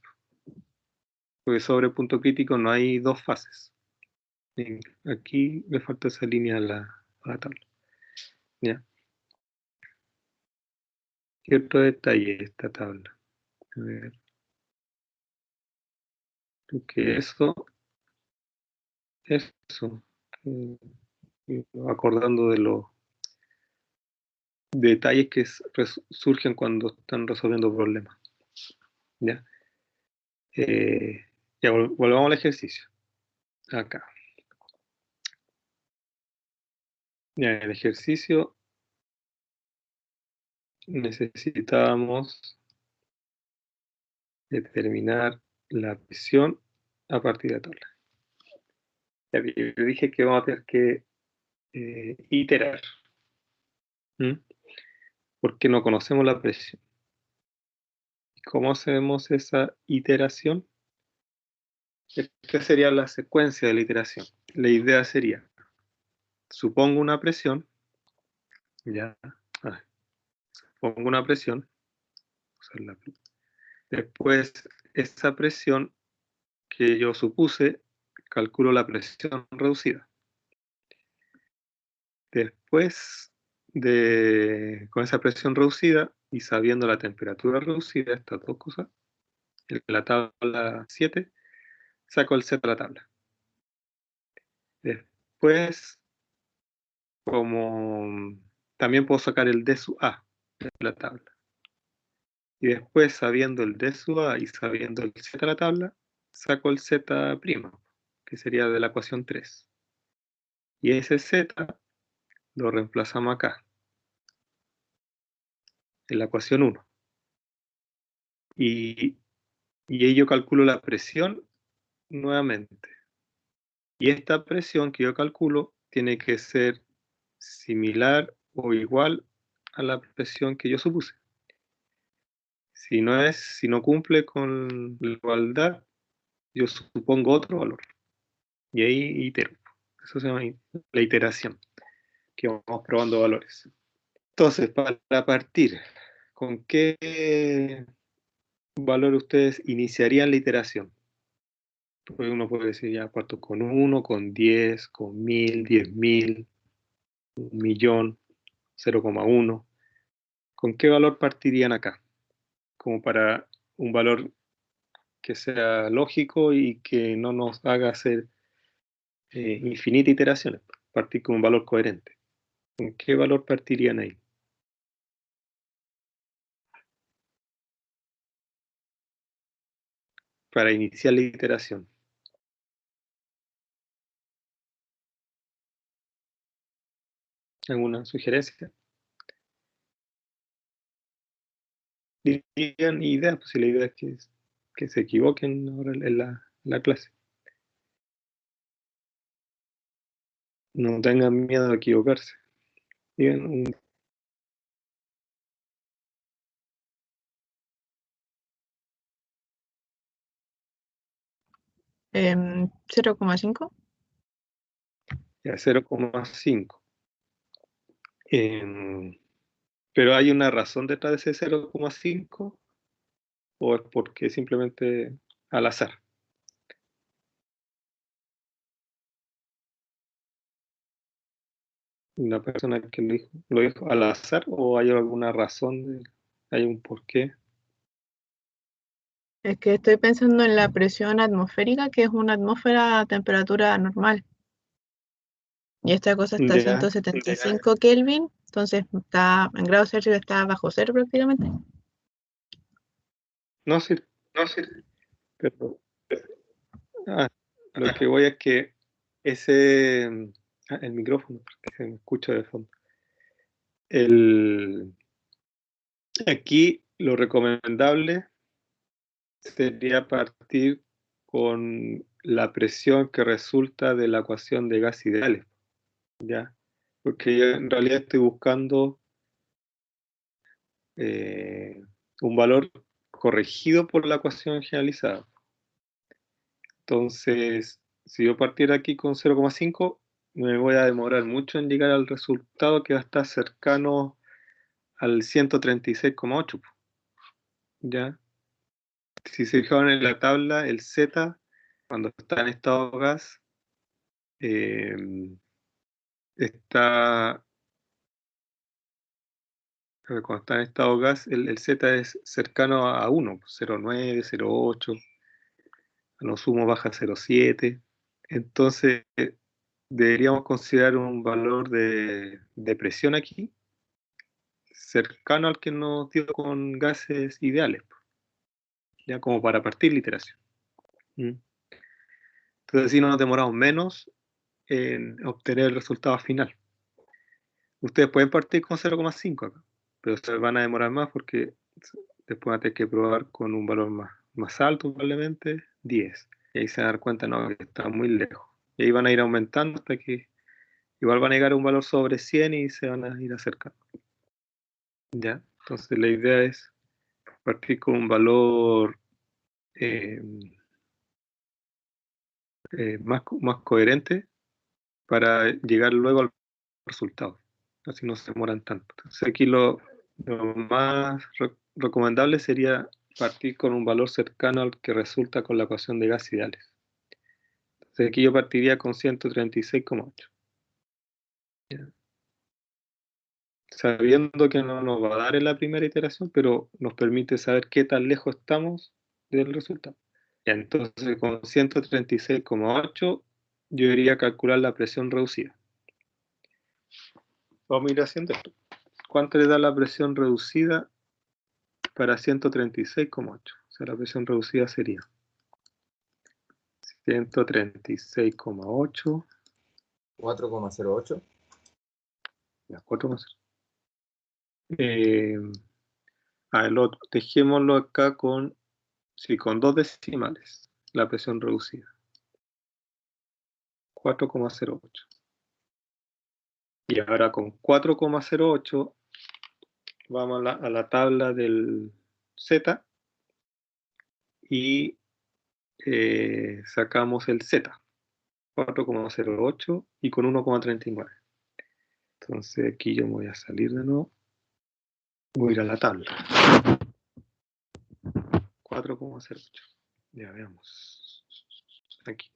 Porque sobre el punto crítico no hay dos fases. Y aquí le falta esa línea a la tabla. ¿Ya? ¿Qué otro detalle de esta tabla? A ver. Que eso, acordando de los detalles que surgen cuando están resolviendo problemas. ¿Ya? Ya volvamos al ejercicio. Acá. Ya, en el ejercicio necesitábamos determinar la presión a partir de la tabla. Ya, yo dije que vamos a tener que iterar. Porque no conocemos la presión. ¿Cómo hacemos esa iteración? Esta sería la secuencia de la iteración. La idea sería, supongo una presión, ya, supongo una presión, después esa presión que yo supuse calculo la presión reducida. Después con esa presión reducida y sabiendo la temperatura reducida, estas dos cosas, en la tabla 7, saco el Z de la tabla. Después, como también puedo sacar el D sub A de la tabla. Y después, sabiendo el D sub A y sabiendo el Z de la tabla, saco el Z', que sería de la ecuación 3. Y ese Z lo reemplazamos acá, en la ecuación 1. Y ahí yo calculo la presión nuevamente. Y esta presión que yo calculo tiene que ser similar o igual a la presión que yo supuse. Si no cumple con la igualdad, yo supongo otro valor. Y ahí itero. Eso se llama la iteración, que vamos probando valores. Entonces, para partir, ¿con qué valor ustedes iniciarían la iteración? Pues uno puede decir, ya parto con 1, con 10, con 1000, 10.000, 1.000.000, 0,1. ¿Con qué valor partirían acá? Como para un valor que sea lógico y que no nos haga hacer infinitas iteraciones. Partir con un valor coherente. ¿Con qué valor partirían ahí? Para iniciar la iteración. ¿Alguna sugerencia? Dirían ideas, pues si la idea es que se equivoquen ahora en la clase. No tengan miedo a equivocarse. Digan 0,5. ya 0,5. Pero hay una razón detrás de ese 0,5 o es porque simplemente al azar. ¿Una persona que lo dijo al azar o hay alguna razón? ¿Hay un porqué? Es que estoy pensando en la presión atmosférica, que es una atmósfera a temperatura normal. Y esta cosa está a Ya, 175 Kelvin, entonces está en grados Celsius, está bajo cero prácticamente. no sé, pero lo que voy es que el micrófono, porque se me escucha de fondo. Aquí lo recomendable sería partir con la presión que resulta de la ecuación de gas ideales, ¿ya? Porque yo en realidad estoy buscando un valor corregido por la ecuación generalizada. Entonces, si yo partiera aquí con 0,5, me voy a demorar mucho en llegar al resultado que va a estar cercano al 136,8. ¿Ya? Si se fijan en la tabla, el Z, cuando está en estado gas, cuando está en estado gas, el Z es cercano a 1, 0,9, 0,8, a lo sumo baja 0,7. Entonces, deberíamos considerar un valor de presión aquí, cercano al que nos dio con gases ideales, ya como para partir la iteración. Entonces, así nos demoramos menos en obtener el resultado final. Ustedes pueden partir con 0,5 acá, pero se van a demorar más porque después van a tener que probar con un valor más alto, probablemente 10. Y ahí se van a dar cuenta, no, que está muy lejos. Y ahí van a ir aumentando hasta que igual van a llegar a un valor sobre 100 y se van a ir acercando. ¿Ya? Entonces la idea es partir con un valor más coherente para llegar luego al resultado. Así no se demoran tanto. Entonces aquí lo más recomendable sería partir con un valor cercano al que resulta con la ecuación de gas ideales. Entonces aquí yo partiría con 136,8. Sabiendo que no nos va a dar en la primera iteración, pero nos permite saber qué tan lejos estamos del resultado. Ya, entonces con 136,8 yo iría a calcular la presión reducida. Vamos a ir haciendo esto. ¿Cuánto le da la presión reducida para 136,8? O sea, la presión reducida sería 136,8. 4,08. Ya, 4,0. El otro, dejémoslo acá con 2 decimales, la presión reducida. 4,08. Y ahora con 4,08 vamos a la tabla del Z y sacamos el Z. 4,08 y con 1,39. Entonces aquí yo me voy a salir de nuevo. Voy a ir a la tabla. 4,08. Ya veamos. Aquí.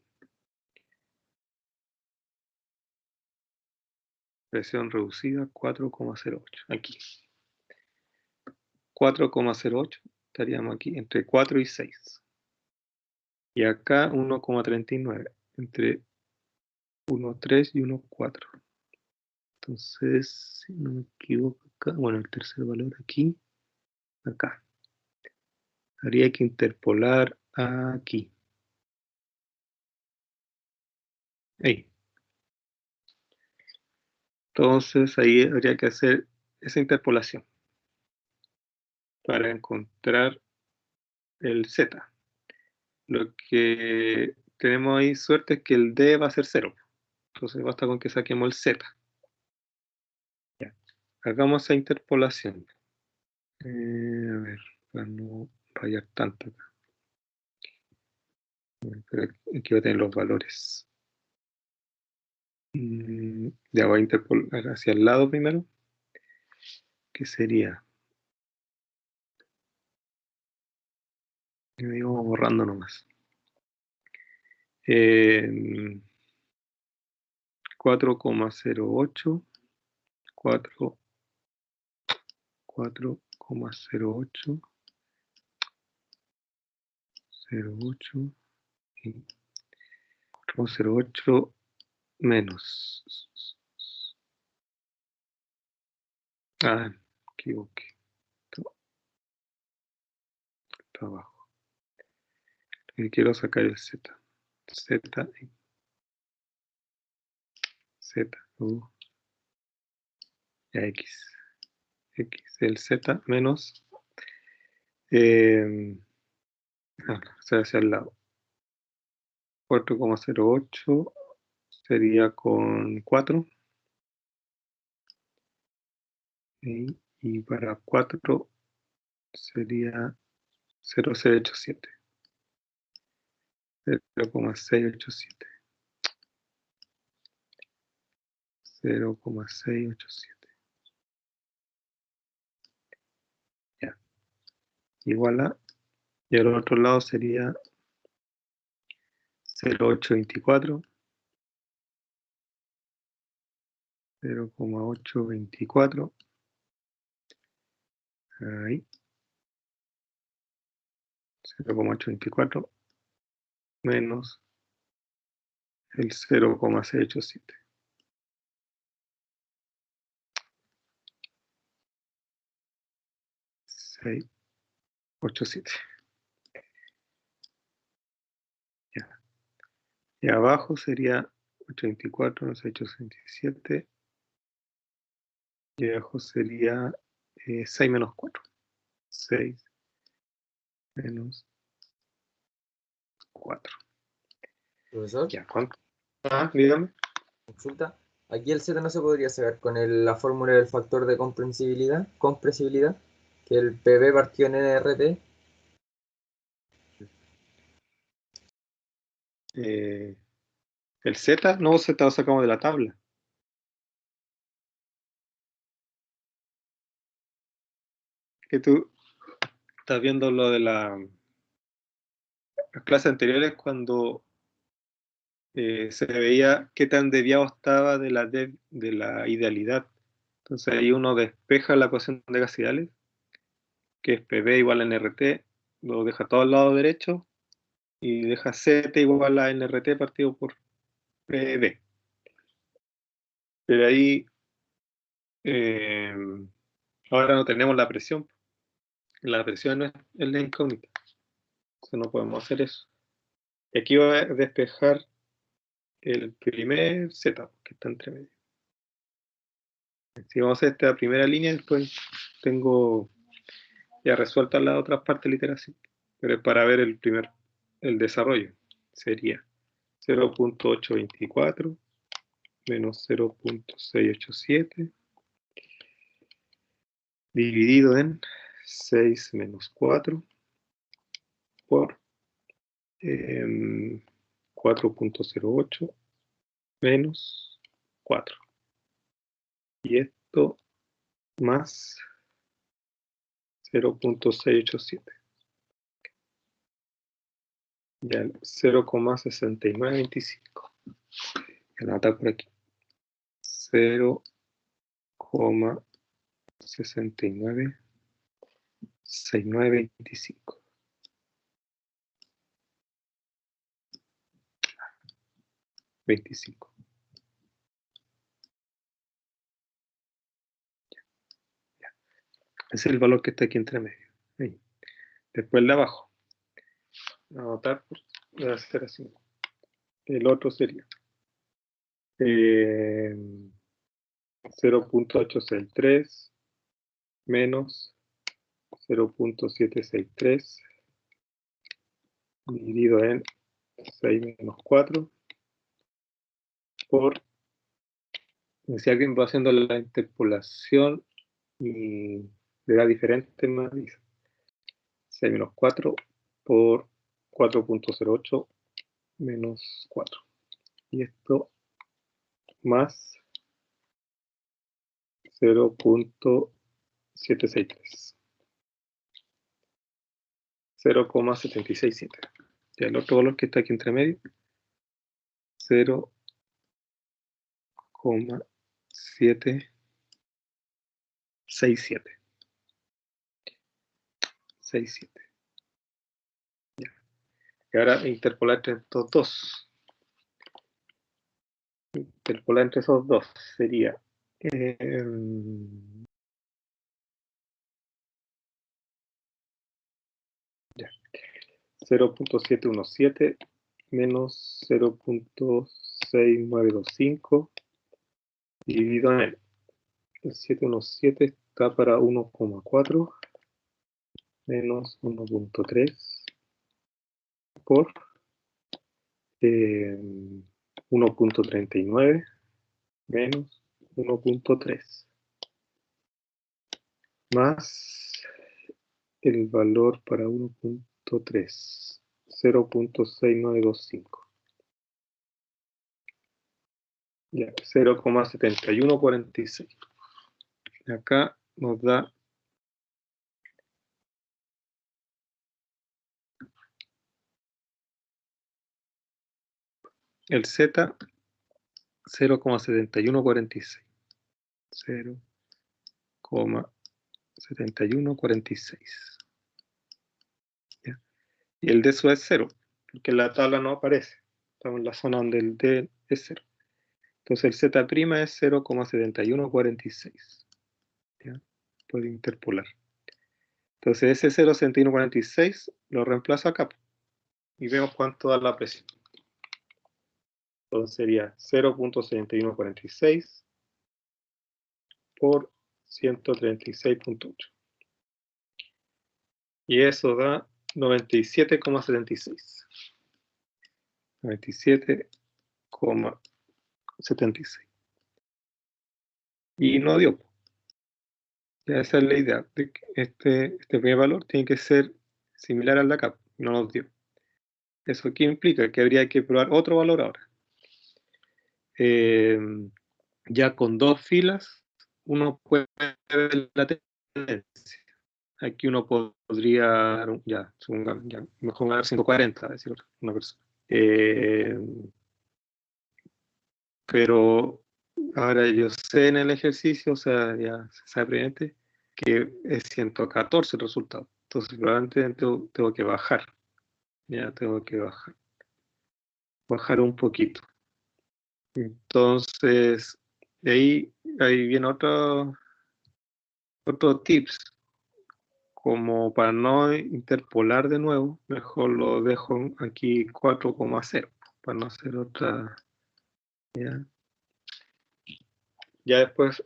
Presión reducida 4,08. Aquí. 4,08. Estaríamos aquí entre 4 y 6. Y acá 1,39. Entre 1,3 y 1,4. Entonces, si no me equivoco acá, bueno, el tercer valor aquí, acá. Habría que interpolar aquí. Ahí. Entonces ahí habría que hacer esa interpolación para encontrar el Z. Lo que tenemos ahí suerte es que el D va a ser 0. Entonces basta con que saquemos el Z. Ya. Hagamos esa interpolación. A ver, para no fallar tanto acá. Pero aquí voy a tener los valores. Ya voy a interpolar hacia el lado primero. Que sería. Yo digo borrando nomás. 4,08. 4,08. 0,8 y 4,08 menos. Me equivoqué. Está abajo. Y quiero sacar el Z. Z. Ya X. El Z menos. Hacia el lado. 4,08 sería con 4. Y para 4 sería 0,687. 0,687. 0,687. Ya. Igual a. Y al otro lado sería 0,824. 0,824. Ahí. 0,824 menos el 0,687. 687. Ya. Y abajo sería 824 menos 867. Y abajo sería 6 menos 4. 6 menos 4. Profesor, Ya, ¿cuánto? Dígame. consulta. Aquí el Z no se podría sacar con la fórmula del factor de compresibilidad, que el PB partido en NRT. El Z, no, Z lo sacamos de la tabla. Que tú estás viendo lo de las clases anteriores cuando se veía qué tan desviado estaba de la idealidad. Entonces ahí uno despeja la ecuación de gas ideales, que es PV igual a NRT, lo deja todo al lado derecho y deja CT igual a NRT partido por PV. Pero ahí ahora no tenemos la presión. La presión es la incógnita. Entonces no podemos hacer eso. Y aquí voy a despejar el primer Z, que está entre medio. Si vamos a hacer esta primera línea, después tengo ya resueltas las otras partes de la iteración. Pero es para ver el desarrollo. Sería 0.824 menos 0.687 dividido en 6 menos 4 por 4.08 menos 4. Y esto más 0.687. Ya el 0,6925. Voy a anotar por aquí. 0,6925. 25. Ese es el valor que está aquí entre medio. Ahí. Después el de abajo. Anotar, voy a hacer así. El otro sería 0.863 menos 0.763 dividido en 6 menos 4 por, si alguien va haciendo la interpolación y le da diferente, más dice 6 menos 4 por 4.08 menos 4. Y esto más 0.763. 0,767. Y el otro valor que está aquí entre medio, 0,767. 67. Ya. Y ahora interpolar entre estos dos. Interpolar entre esos dos sería 0.717 menos 0.6925 dividido en el 717 está para 1,4 menos 1.3 por 1.39 menos 1.3 más el valor para 1.3, 0.6925. Ya, 0,7146. Acá nos da el Z 0,7146. 0,7146. ¿Ya? Y el D eso es 0, porque en la tabla no aparece. Estamos en la zona donde el D es 0. Entonces el Z' es 0,7146. ¿Ya? Puede interpolar. Entonces ese 0,7146 lo reemplazo acá. Y vemos cuánto da la presión. Entonces sería 0.7146 por 136.8. Y eso da 97,76. 97,76. Y no dio. Ya esa es la idea. De que este primer valor tiene que ser similar al de acá. No nos dio. ¿Eso qué implica? Que habría que probar otro valor ahora. Ya con dos filas, uno puede ver la tendencia. Aquí uno podría, ya mejor dar 140, decir una persona. pero ahora yo sé en el ejercicio, o sea, ya se sabe previamente, que es 114 el resultado. Entonces, probablemente tengo que bajar. Ya tengo que bajar un poquito. Entonces, de ahí viene otro tips. Como para no interpolar de nuevo, mejor lo dejo aquí 4,0 para no hacer otra. Ya después,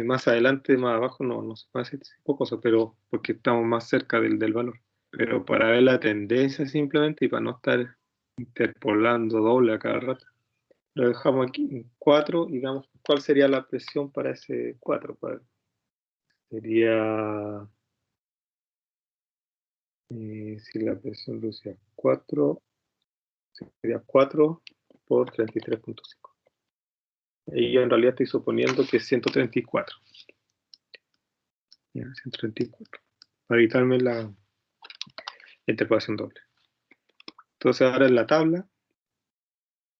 más adelante, más abajo, no se puede hacer ese tipo de cosas, pero porque estamos más cerca del valor. Pero para ver la tendencia simplemente y para no estar interpolando doble a cada rato, lo dejamos aquí en 4 y veamos cuál sería la presión para ese 4. Sería, si la presión Rusia 4, sería 4 por 33.5. Y yo en realidad estoy suponiendo que es 134. Ya, 134. Para evitarme la interpolación doble. Entonces ahora en la tabla,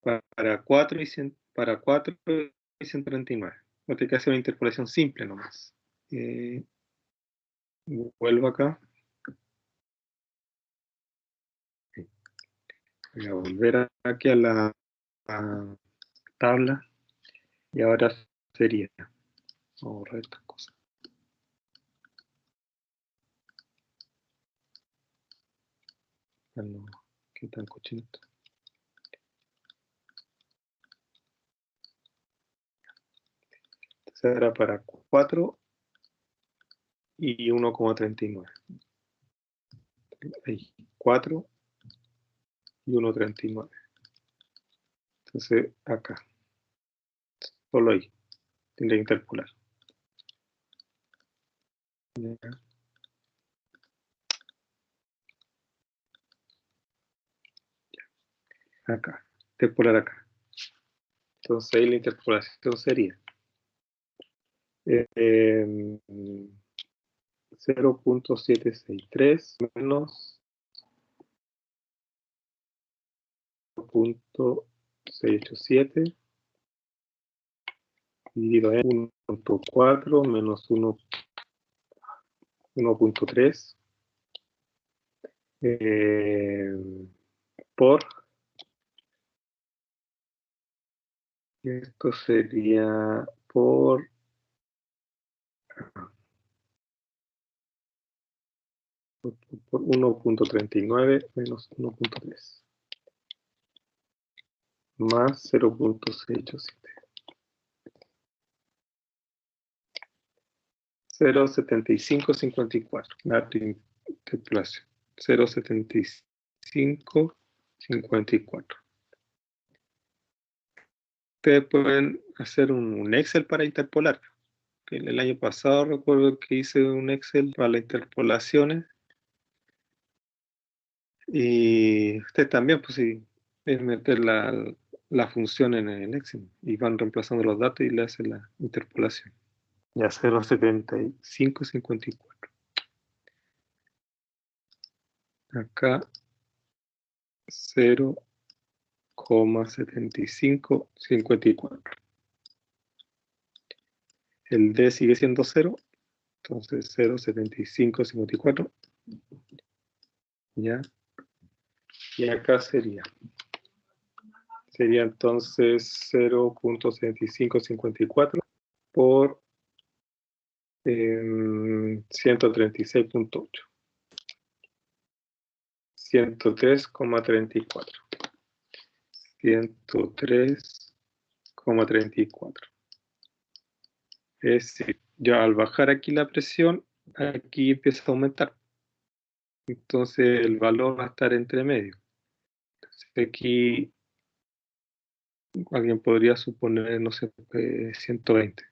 para 4 y 139. Voy a tener que hacer una interpolación simple nomás. Vuelvo acá. Voy a volver aquí a la tabla. Y ahora sería. Vamos a borrar estas cosas. No, qué tan cochinito. Entonces era para 4 y 1,39. Ahí, 4 y 1,39. Entonces acá. Solo ahí. Tendré que interpolar. Acá. Interpolar acá. Entonces ahí la interpolación sería 0.763 menos 0.687 dividido en 1.4 menos 1.3 por, esto sería por 1.39 menos 1.3 más 0.687. 0.7554. La interpolación. 0.7554. Ustedes pueden hacer un Excel para interpolar. El año pasado recuerdo que hice un Excel para las interpolaciones. Y ustedes también, pues sí, es meter la función en el Excel y van reemplazando los datos y le hacen la interpolación. Ya 0.7554. Acá 0,7554. El D sigue siendo 0, entonces 0,7554. Ya. Y acá sería entonces 0.7554 por 136.8. 103,34. 103,34. Es decir, ya al bajar aquí la presión, aquí empieza a aumentar. Entonces el valor va a estar entre medio. Entonces aquí alguien podría suponer, no sé, 120.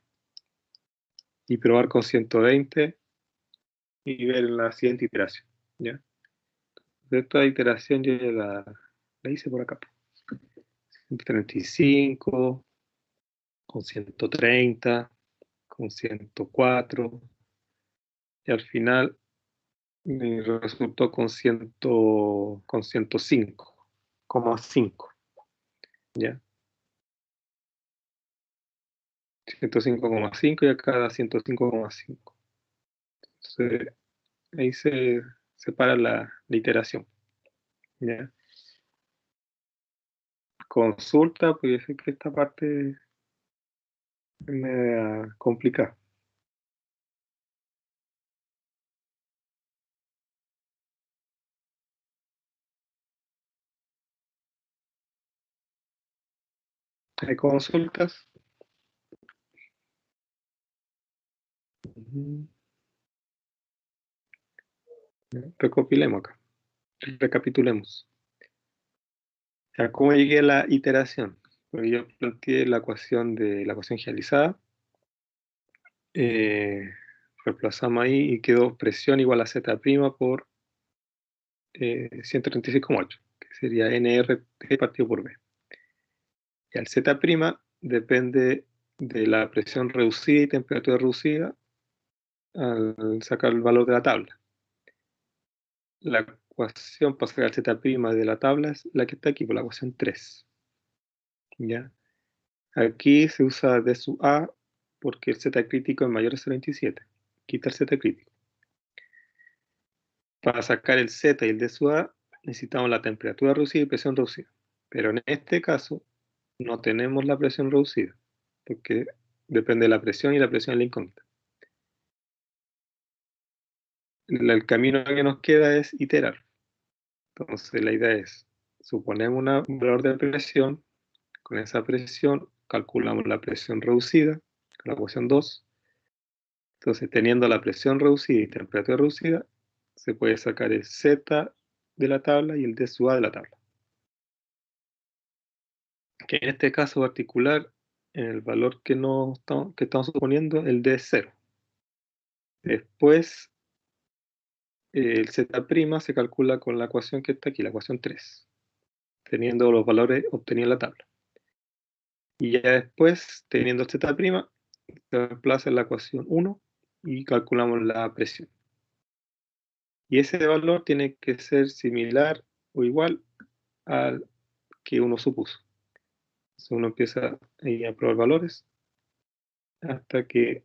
Y probar con 120 y ver la siguiente iteración. ¿Ya? De esta iteración yo ya la hice por acá. 135, con 130, con 104. Y al final me resultó con 105,5. ¿Ya? 105,5 y acá da 105,5. Entonces, ahí se separa la iteración. ¿Ya? Consulta, pues yo sé que esta parte es media complicada. ¿Hay consultas? Recopilemos acá. Recapitulemos. O ¿cómo llegué a la iteración? Porque yo planteé la ecuación generalizada. Reemplazamos ahí y quedó presión igual a Z' por 136,8, que sería NRT partido por B. Y al Z' depende de la presión reducida y temperatura reducida al sacar el valor de la tabla. La ecuación para sacar el Z' de la tabla es la que está aquí, por la ecuación 3. ¿Ya? Aquí se usa D sub A porque el Z crítico es mayor a 0,27. Quita el Z crítico. Para sacar el Z y el D sub A necesitamos la temperatura reducida y presión reducida. Pero en este caso no tenemos la presión reducida, porque depende de la presión y la presión es la incógnita. El camino que nos queda es iterar. Entonces la idea es, suponemos un valor de presión, con esa presión calculamos la presión reducida, con la ecuación 2. Entonces teniendo la presión reducida y temperatura reducida, se puede sacar el Z de la tabla y el D sub A de la tabla. Que en este caso particular, en el valor que estamos suponiendo, el D es 0. Después, el Z' se calcula con la ecuación que está aquí, la ecuación 3, teniendo los valores obtenidos en la tabla. Y ya después, teniendo el Z', se reemplaza en la ecuación 1 y calculamos la presión. Y ese valor tiene que ser similar o igual al que uno supuso. Entonces uno empieza ahí a probar valores hasta que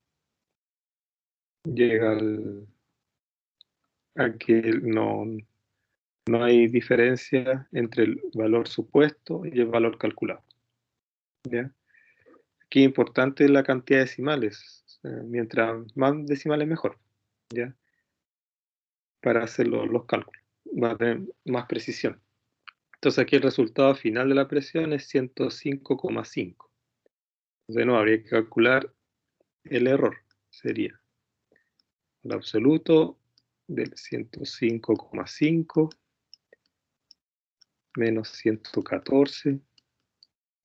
llega a que no hay diferencia entre el valor supuesto y el valor calculado. ¿Ya? Aquí es importante la cantidad de decimales. O sea, mientras más decimales mejor. ¿Ya? Para hacer los cálculos. Va a tener más precisión. Entonces aquí el resultado final de la presión es 105,5. Entonces no habría que calcular el error. Sería el absoluto del 105,5 menos 114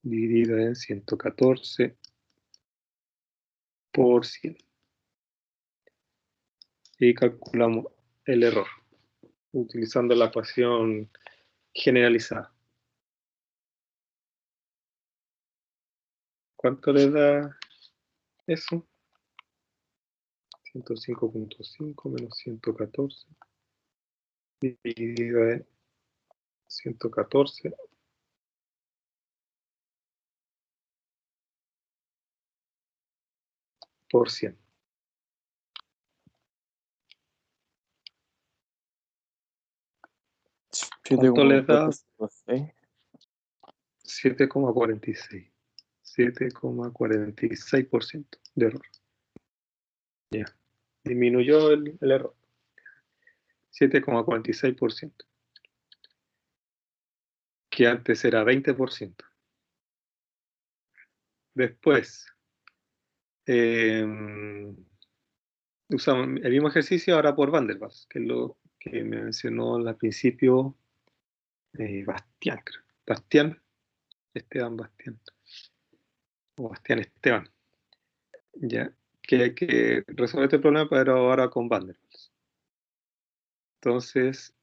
dividido en 114 por 100. Y calculamos el error utilizando la ecuación generalizada. ¿Cuánto le da eso? 105,5 menos 114 dividido en 114 por 100. ¿Cuánto le da? 7,46. 7,46% de error. Ya. Disminuyó el error. 7,46%. Que antes era 20%. Después, usamos el mismo ejercicio ahora por Van der Waals, que es lo que me mencionó al principio Bastián, creo. Esteban Bastián. O Bastián Esteban. Ya. Que hay que resolver este problema, pero ahora con Van der Waals. Entonces,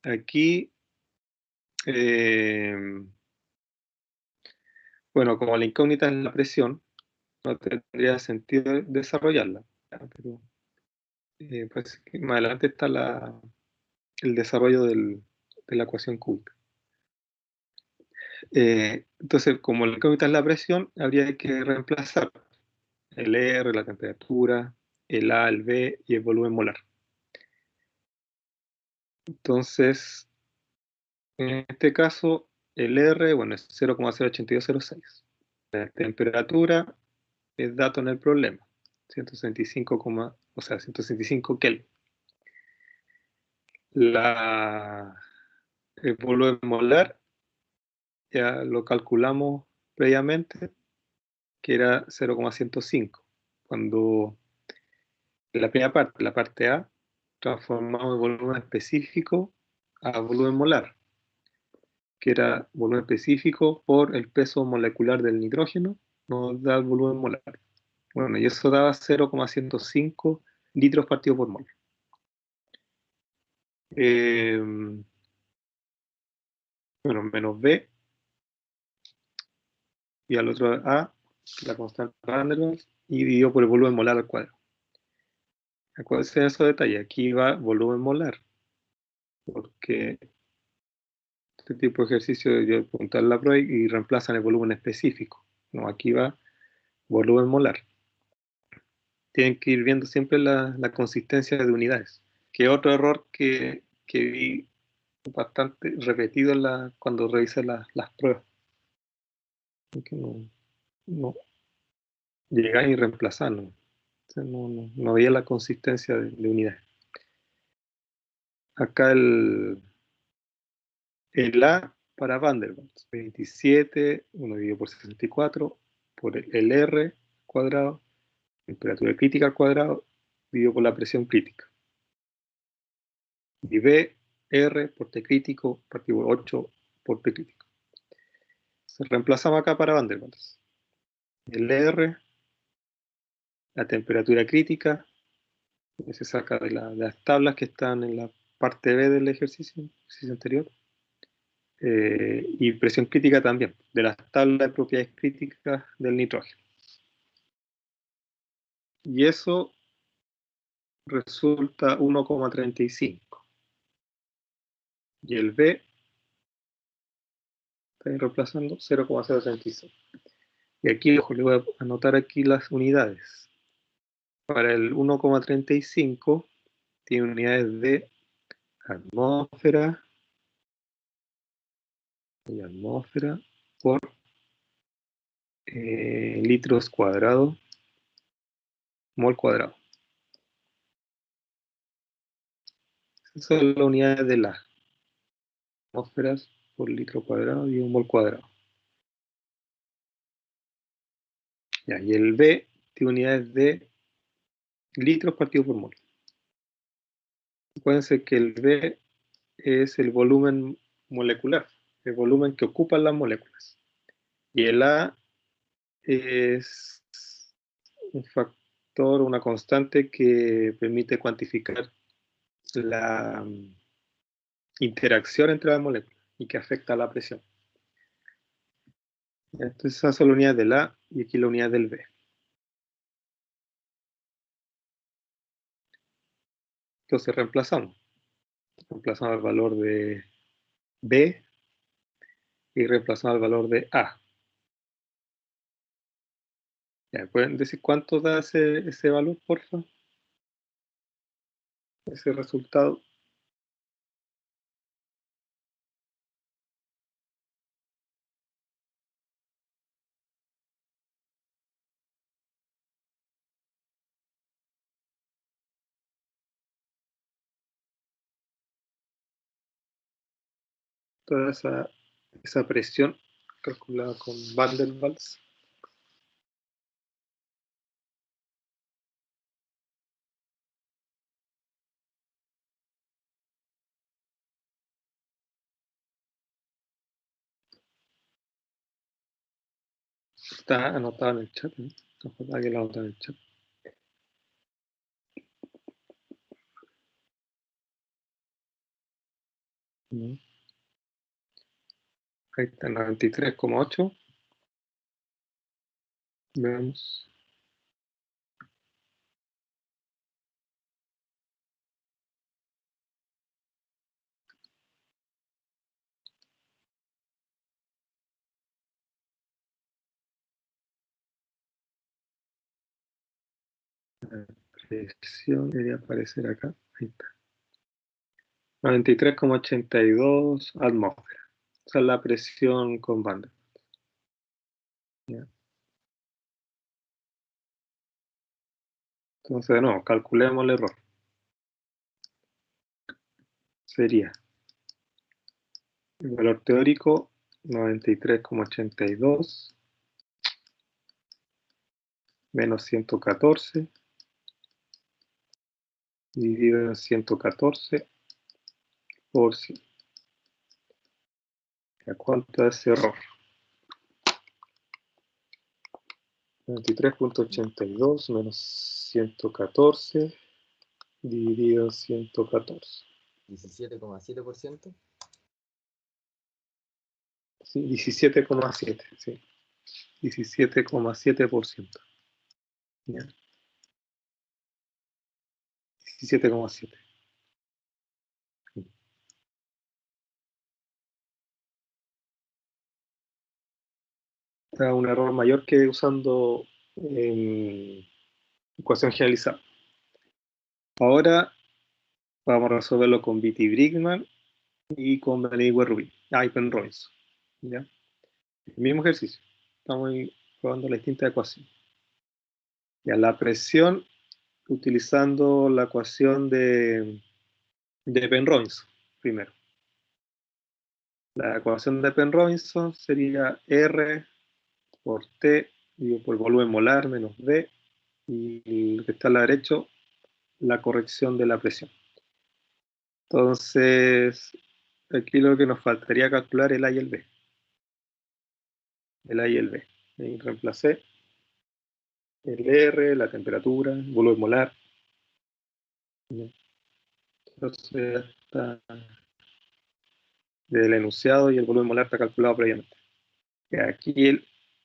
aquí, bueno, como la incógnita es la presión, no tendría sentido desarrollarla. Pero pues más adelante está el desarrollo de la ecuación cúbica. Entonces, como la incógnita es la presión, habría que reemplazar. el R, la temperatura, el A, el B y el volumen molar. Entonces, en este caso, el R, bueno, es 0,08206. La temperatura es dato en el problema, 165, o sea, 165 Kelvin. El volumen molar ya lo calculamos previamente, que era 0,105. Cuando en la primera parte, la parte A, transformamos el volumen específico a volumen molar, que era volumen específico por el peso molecular del nitrógeno, nos da el volumen molar. Bueno, y eso daba 0,105 litros partido por mol. Bueno, menos B, y al otro A, la constante Van der Waals, y dividido por el volumen molar al cuadrado. Acuérdense de esos detalles. Aquí va volumen molar, porque este tipo de ejercicio yo apuntar la prueba y reemplazan el volumen específico. No, aquí va volumen molar. Tienen que ir viendo siempre la consistencia de unidades. Que otro error que vi bastante repetido cuando revisé las pruebas. Que no llegar y reemplazar, no había la consistencia de unidades. Acá el A para Van der Waals, 27, 1 dividido por 64, por el R cuadrado, temperatura crítica al cuadrado, dividido por la presión crítica. Y B, R por T crítico, partido por 8 por T crítico. Entonces, reemplazamos acá para Van der Waals. El R, la temperatura crítica, que se saca de las tablas que están en la parte B del ejercicio anterior. Y presión crítica también, de las tablas de propiedades críticas del nitrógeno. Y eso resulta 1,35. Y el B, está ahí reemplazando, 0,036. Y aquí, ojo, le voy a anotar aquí las unidades. Para el 1,35 tiene unidades de atmósfera y atmósfera por litros cuadrados, mol cuadrado. Esas son las unidades de las atmósferas por litro cuadrado y un mol cuadrado. Ya, y el B tiene unidades de litros partido por mol. Acuérdense que el B es el volumen molecular, el volumen que ocupan las moléculas. Y el A es un factor, una constante que permite cuantificar la interacción entre las moléculas y que afecta a la presión. Entonces esas son las unidades del A y aquí la unidad del B. Entonces reemplazamos el valor de B y reemplazamos el valor de A. ¿Ya pueden decir cuánto da ese valor, por favor? Ese resultado. Toda esa presión calculada con Van der Waals. Está anotado en el chat, ¿no? Ojalá que lo anoten en el chat. Ahí está, 93,8. Veamos. La presión debería aparecer acá. Ahí está. 93,82 atmósferas. Esa es la presión con Van der Waals. Entonces, no, calculemos el error. Sería el valor teórico 93,82 menos 114 dividido en 114 por 100. ¿Cuánto es ese error? 93,82 menos 114 dividido en 114. 17,7%. Sí, 17,7. Sí. 17,7%. 17,7. Está un error mayor que usando ecuación generalizada. Ahora vamos a resolverlo con Beatty-Brickman y con Benedict-Rubin. Y con Robinson. ¿Ya? El mismo ejercicio. Estamos probando la distinta ecuación. Ya la presión utilizando la ecuación de Penrobinson primero. La ecuación de Penrobinson sería R por T dividido por volumen molar menos V, y lo que está a la derecha, la corrección de la presión. Entonces, aquí lo que nos faltaría calcular es el A y el B. El A y el B. Y reemplacé el R, la temperatura, el volumen molar. Entonces, está del enunciado y el volumen molar está calculado previamente. Y aquí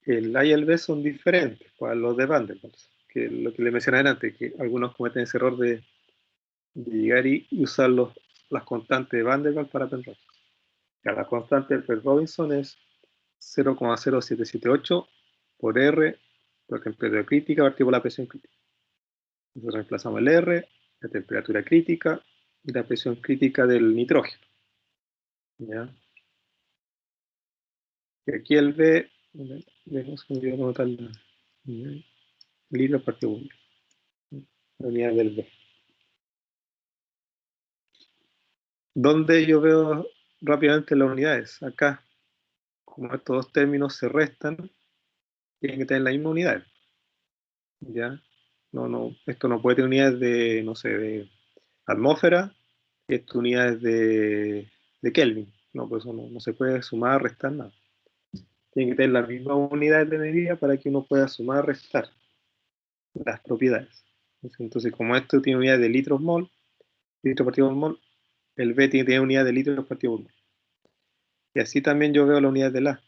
el A y el B son diferentes para los de Van der Waals, que lo que le mencioné antes, que algunos cometen ese error de llegar y usar las constantes de Van der Waals para Penrobinson. La constante de Penrobinson es 0,0778 por R por temperatura crítica partido por la presión crítica. Entonces reemplazamos el R, la temperatura crítica y la presión crítica del nitrógeno. ¿Ya? Y aquí el B, vemos que me dio como tal litros partido por la unidad del B. ¿Dónde yo veo rápidamente las unidades? Acá, como estos dos términos se restan, tienen que tener la misma unidad. ¿Ya? Esto no puede tener unidades de, no sé, de atmósfera, esto unidades de Kelvin. No, pues eso no se puede sumar, restar, nada. Tienen que tener las mismas unidades de medida para que uno pueda sumar, restar las propiedades. Entonces, como esto tiene unidades de litros mol, litros partido por mol, el B tiene que tener unidades de litros partido por mol. Y así también yo veo la unidad del A.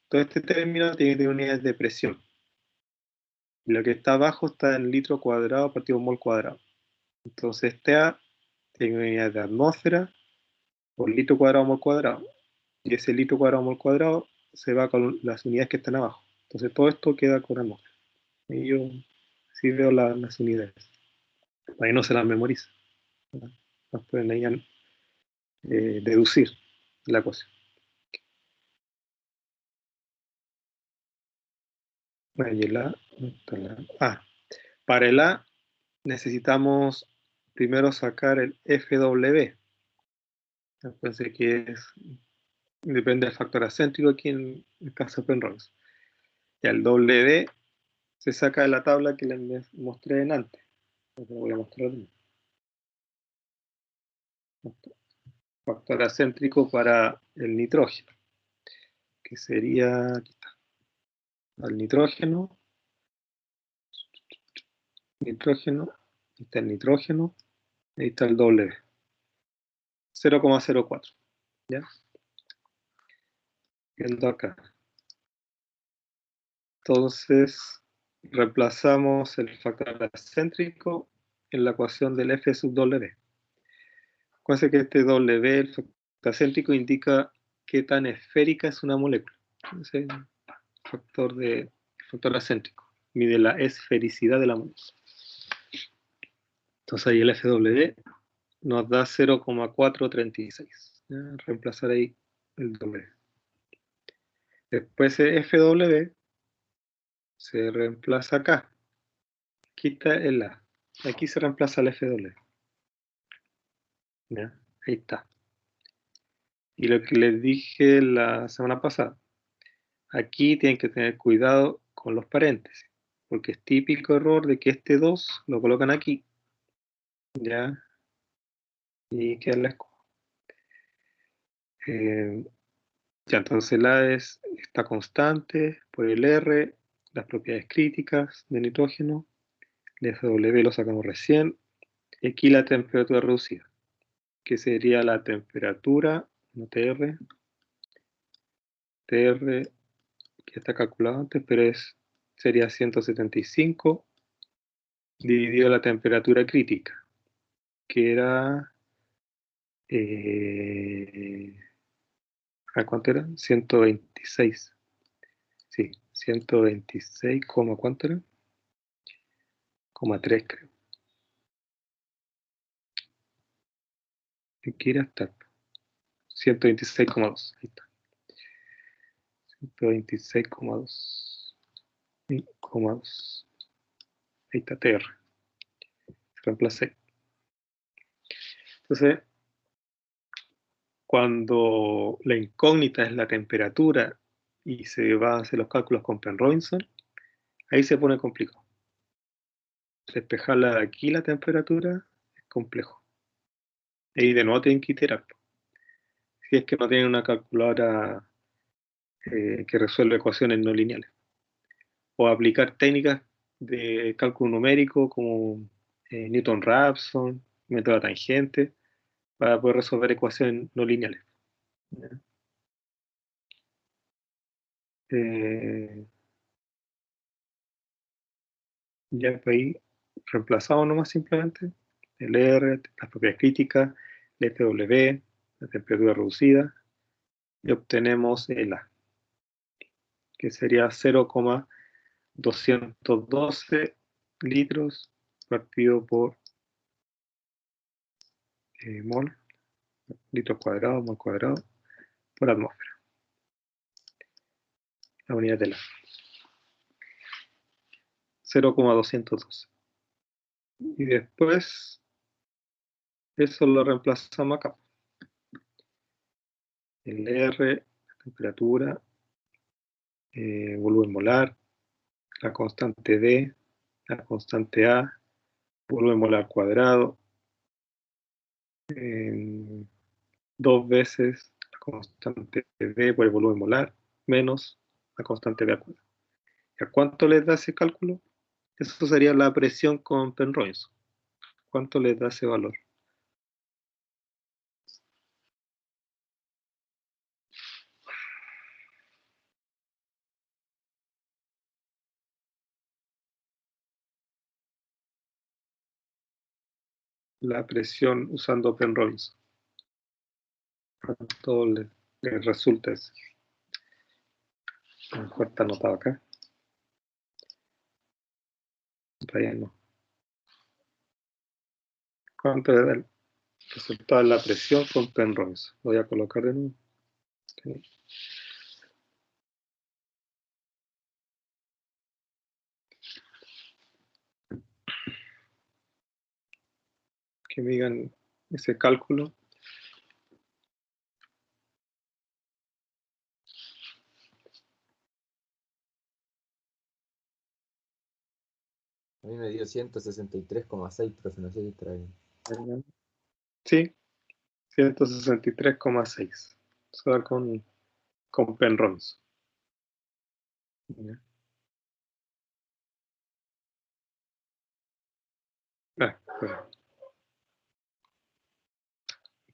Todo este término tiene que tener unidades de presión. Y lo que está abajo está en litro cuadrado partido por mol cuadrado. Entonces este A tiene unidades de atmósfera por litro cuadrado mol cuadrado. Y ese litro cuadrado mol cuadrado se va con las unidades que están abajo. Entonces todo esto queda con atmósfera. Y yo sí veo las unidades. Ahí no se las memoriza. Las pueden ahí deducir la cosa. Ahí el A. Para el A necesitamos primero sacar el FW. Pensé que depende del factor acéntrico aquí en el caso de Penrose. Ya el W se saca de la tabla que les mostré en antes. Lo voy a mostrar. Factor acéntrico para el nitrógeno, que sería, aquí está, al nitrógeno, ahí está el nitrógeno, ahí está el W, 0,04, ¿ya? Viendo acá. Entonces, reemplazamos el factor acéntrico en la ecuación del F sub W. Acuérdense que este W, el factor acéntrico, indica qué tan esférica es una molécula. Ese es el factor acéntrico. mide la esfericidad de la moneda. Entonces ahí el FW nos da 0,436. Reemplazar ahí el W. Después el FW se reemplaza acá. Aquí está el A. Aquí se reemplaza el FW. ¿Ya? Ahí está. Y lo que les dije la semana pasada, aquí tienen que tener cuidado con los paréntesis, porque es típico error de que este 2 lo colocan aquí, ¿ya? Y queda la escoba. Ya, entonces la está constante por el R, las propiedades críticas de nitrógeno, el FW lo sacamos recién, y aquí la temperatura reducida, que sería la temperatura, no TR, que está calculado antes, pero sería 175 dividido la temperatura crítica, que era, ¿cuánto era? 126. Sí, 126, ¿cuánto era? 3 creo. Aquí era hasta 126,2. Ahí está. 126,2. Ahí está TR. Reemplacé. Entonces, cuando la incógnita es la temperatura y se va a hacer los cálculos con Penrobinson, ahí se pone complicado. Despejarla de aquí la temperatura es complejo. Y de nuevo tienen que iterar. Si es que no tienen una calculadora que resuelve ecuaciones no lineales. O aplicar técnicas de cálculo numérico como Newton-Raphson, método de tangente, para poder resolver ecuaciones no lineales. Ya ahí reemplazamos nomás simplemente el R, las propiedades críticas, el FW, la temperatura reducida, y obtenemos el A, que sería 0,212 litros partido por mol, litros cuadrados, mol cuadrado, por atmósfera. La unidad de la 0,212. Y después eso lo reemplazamos acá. El R, la temperatura, volumen molar, la constante D, la constante A, volumen molar cuadrado, 2 veces la constante D por el volumen molar, menos la constante D al cuadrado. ¿A cuánto les da ese cálculo? Eso sería la presión con Penrobinson. ¿Cuánto les da ese valor? La presión usando Penrobinson. ¿Cuánto les resulta eso? A lo mejor está anotado acá. Todavía no. ¿Cuánto le da el resultado de la presión con Penrobinson? Lo voy a colocar de nuevo. Okay. Que me digan ese cálculo. A mí me dio 163,6, profe, no sé si está bien. Sí, 163,6. Eso da con Penrobinson.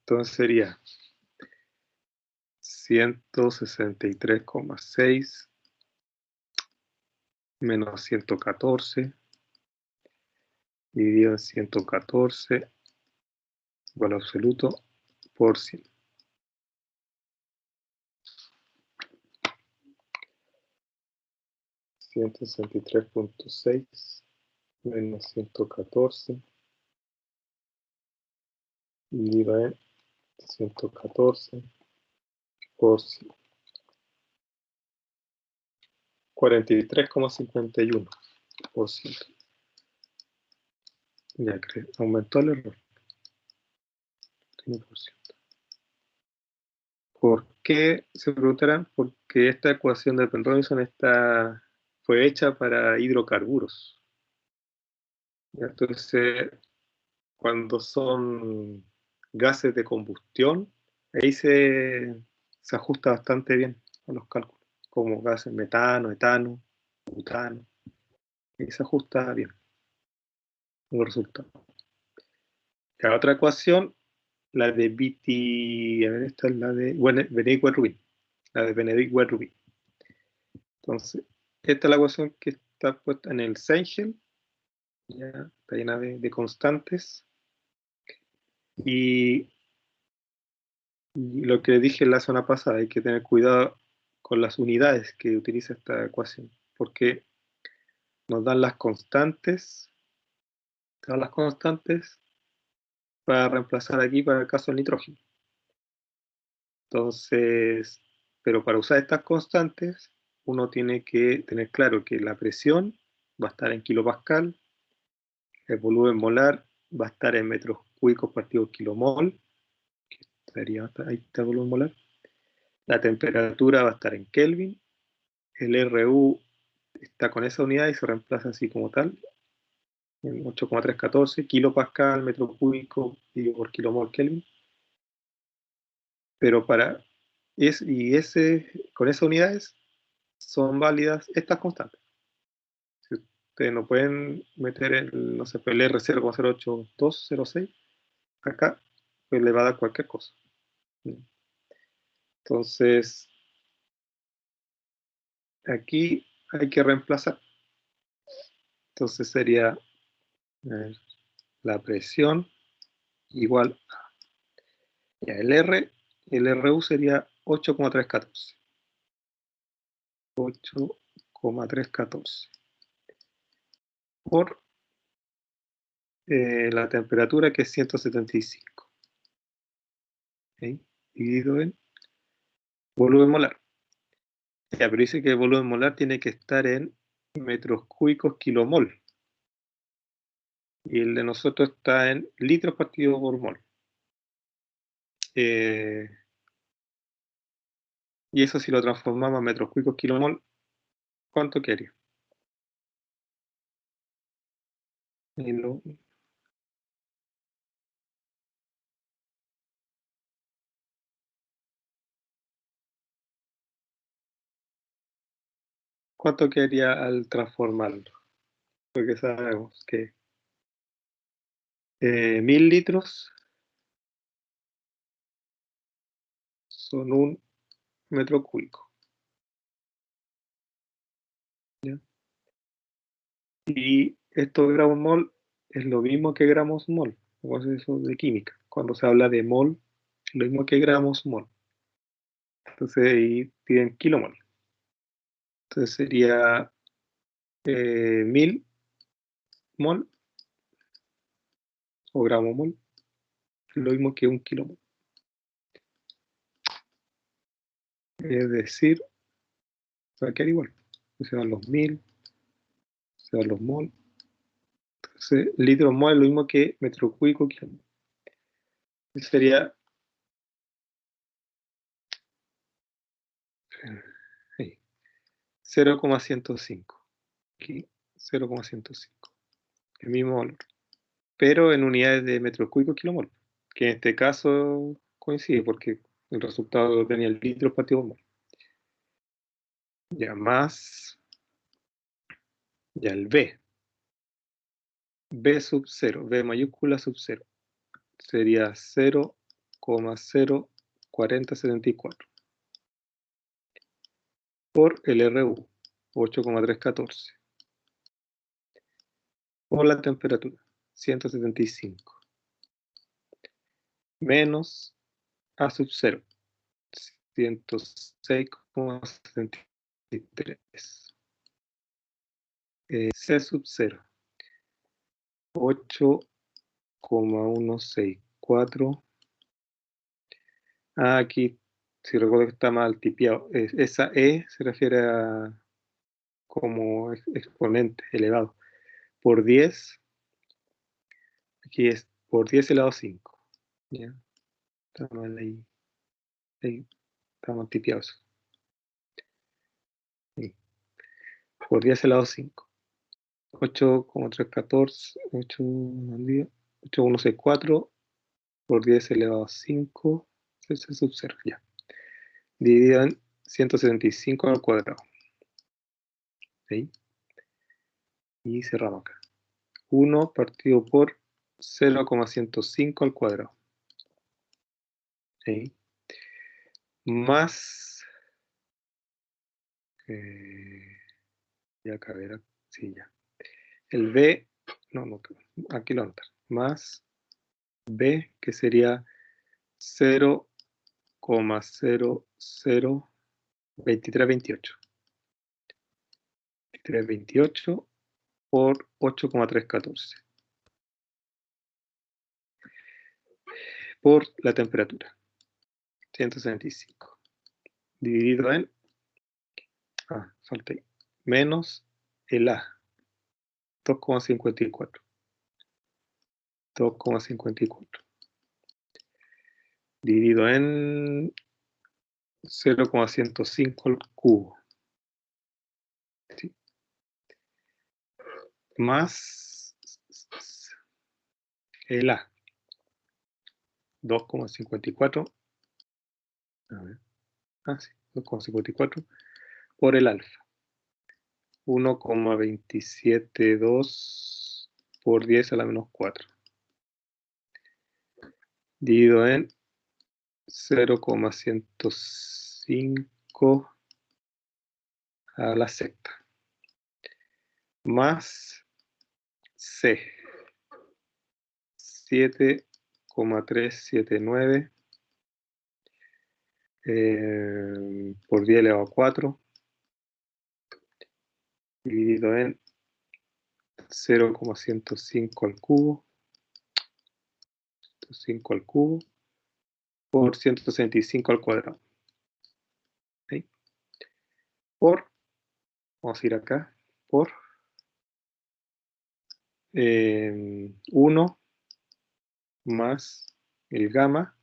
Entonces sería 163,6 menos 114 dividido en 114 igual absoluto por 100. 163.6 menos 114 dividido en 114 por 43,51%. Ya aumentó el error. 1%. ¿Por qué? Se preguntarán, porque esta ecuación de Penrose fue hecha para hidrocarburos. Entonces, cuando son gases de combustión, ahí se ajusta bastante bien a los cálculos, como gases metano, etano, butano, y se ajusta bien los resultados. La otra ecuación, la de Beatty, a ver, esta es la de Benedict-Rubin, la de Benedict-Rubin. Entonces, esta es la ecuación que está puesta en el Seigel, ya está llena de constantes, y lo que dije la semana pasada, hay que tener cuidado con las unidades que utiliza esta ecuación, porque nos dan las constantes, todas las constantes para reemplazar aquí para el caso del nitrógeno. Entonces, pero para usar estas constantes, uno tiene que tener claro que la presión va a estar en kilopascal, el volumen molar va a estar en metros cúbicos partido kilomol, que estaría, ahí está el volumen molar. La temperatura va a estar en Kelvin, el RU está con esa unidad y se reemplaza así como tal, en 8,314 kilopascal, metro cúbico por kilomol Kelvin. Pero con esas unidades son válidas estas constantes. Si ustedes no pueden meter el R 0,08206 acá, pues le va a dar cualquier cosa. Entonces, aquí hay que reemplazar. Entonces sería la presión igual a ya, el RU sería 8,314. 8,314 por la temperatura, que es 175. ¿Okay? Dividido en volumen molar. Ya, pero dice que el volumen molar tiene que estar en metros cúbicos kilomol. Y el de nosotros está en litros partido por mol. Y eso, si lo transformamos a metros cúbicos kilomol, ¿cuánto quedaría? ¿Cuánto quedaría al transformarlo? Porque sabemos que 1000 litros son 1 metro cúbico. ¿Ya? Y estos gramos mol es lo mismo que gramos mol, o es eso de química. Cuando se habla de mol, es lo mismo que gramos mol. Entonces ahí tienen kilomol. Entonces sería 1000 mol o gramo mol, lo mismo que 1 kilomol. Es decir, va a quedar igual. Se van los 1000, se van los mol. Entonces, litro mol es lo mismo que metro cúbico kilomol. Sería 0,105. Aquí 0,105. El mismo valor. Pero en unidades de metros cúbicos kilomol, que en este caso coincide porque el resultado tenía el litro partido por mol. Ya más, ya el B. B sub 0, B mayúscula sub 0. Sería 0,04074 por el RU, 8,314. Por la temperatura, 175. Menos A sub 0, 106,73. C sub 0. 8,164. Aquí, si recuerdo que está mal tipeado. Esa E se refiere a como exponente elevado. Por 10. Aquí es por 10 elevado a 5. ¿Ya? Está mal ahí. Está mal tipeados. Por 10 elevado a 5. 8,314. 8,164 por 10 elevado a 5. Se sub 0. Ya. Dividido en 175 al cuadrado. ¿Sí? Y cerramos acá. 1 partido por 0,105 al cuadrado. ¿Sí? Más... ya acá, ver, sí, ya. El B, no, aquí lo anotar. Más B, que sería 0,002328. 2328 por 8,314. Por la temperatura. 165. Dividido en... falta ahí. Menos el A. 2,54. 2,54. Dividido en 0,105 al cubo. ¿Sí? Más el A. 2,54. A ver. Sí, 2,54 por el alfa. 1,272 por 10 a la menos 4. Dividido en 0,105 a la sexta. Más C. 7,379 por 10 elevado a 4. Dividido en 0,105 al cubo. 105 al cubo por 165 al cuadrado. ¿Sí? Por, vamos a ir acá, por 1 más el gamma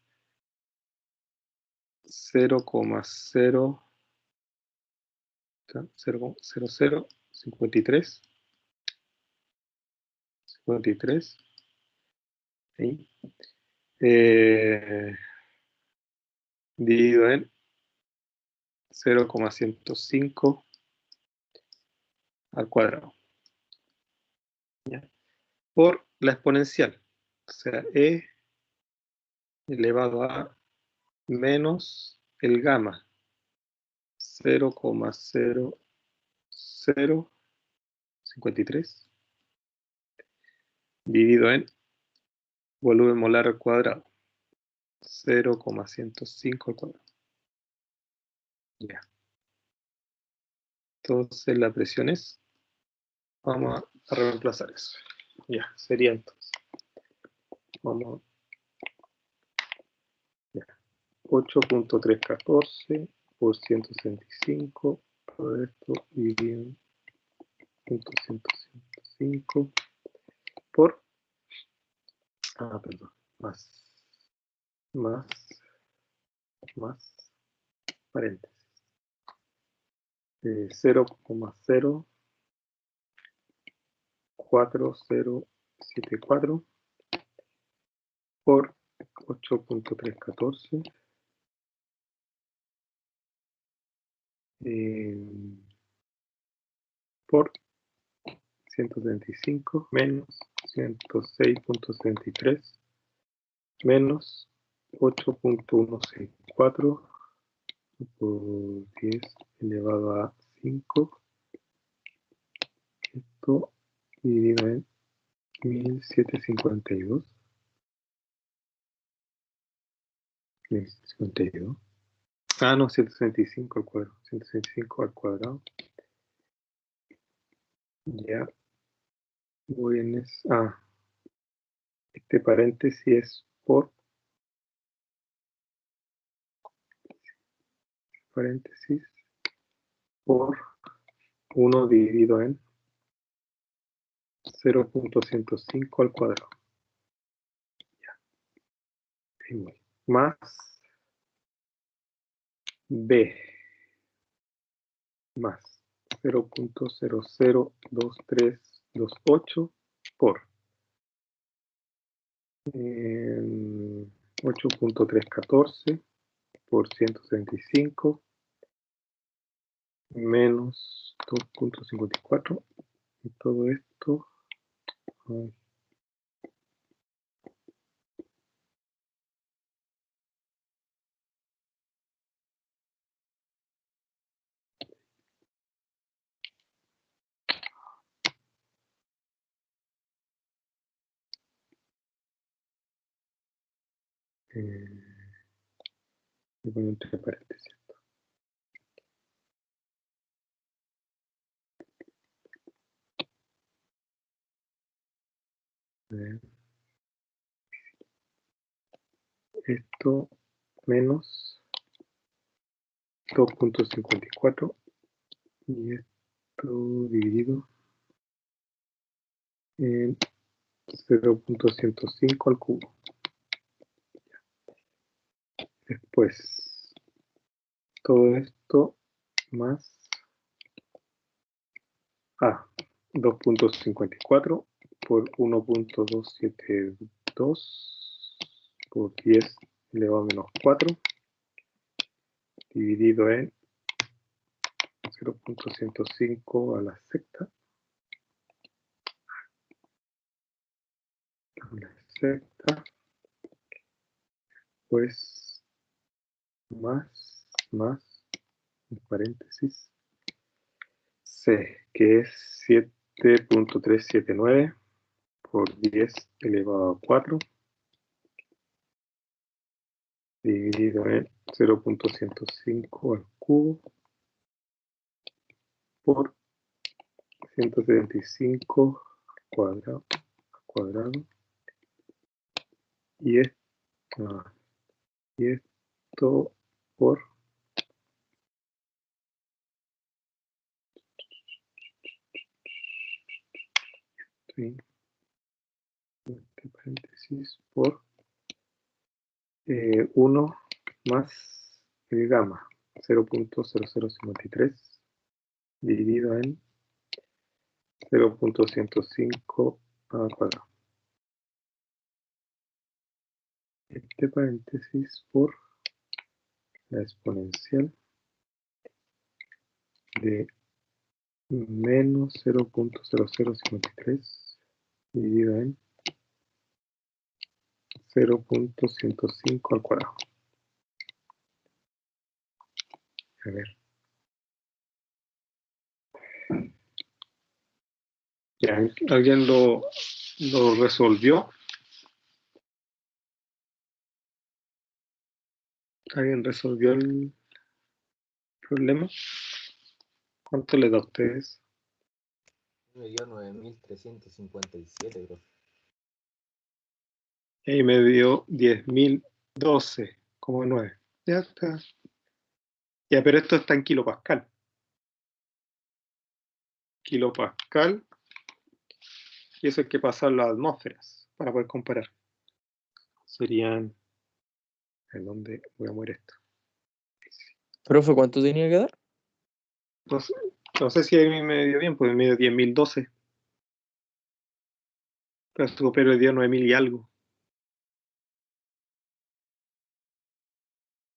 0,0053 ¿sí? Dividido en 0,105 al cuadrado. ¿Ya? Por la exponencial, o sea, E elevado a menos el gamma 0,0053 dividido en volumen molar al cuadrado 0,105 al cuadrado. Ya. Entonces la presión es, vamos a reemplazar eso. Ya, sería entonces. Vamos. Ya. 8,314 por 165 por esto dividido en 105 por perdón, más paréntesis 0,04074 por 8,314 por 135 menos 106,73 menos 8,164 por 10 elevado a 5. Esto dividido en 1752. 1752. No, 165 al cuadrado. 165 al cuadrado. Ya. Voy en este paréntesis es por paréntesis por 1 dividido en 0.105 al cuadrado. Ya. Más b más 0.002328 por 8.314 por 175 menos 2.54 y todo esto voy a poner entre paréntesis. Esto menos 2.54 y esto dividido en 0.105 al cubo. Después, todo esto más 2.54 por 1.272 por 10 elevado a menos 4 dividido en 0.105 a la sexta. Pues más, en paréntesis, C, que es 7.379 por 10 elevado a 4 dividido en 0.105 al cubo por 175 al cuadrado y esto por entre paréntesis por 1 más el gamma 0.0053 dividido en 0.105 al cuadrado. Este paréntesis por la exponencial de menos 0.0053 dividido en 0.105 al cuadrado. A ver. Ya, ¿alguien lo resolvió? ¿Alguien resolvió el problema? ¿Cuánto le da a ustedes? Me dio 9.357, bro. Y me dio 10.012,9. Ya está. Ya, pero esto está en kilopascal. Kilopascal. Y eso hay que pasarlo a atmósferas para poder comparar. Serían... ¿En dónde voy a mover esto? Profe, ¿cuánto tenía que dar? No sé si a mí me dio bien, pues me dio 10.012. Pero su copero dio 9.000 y algo.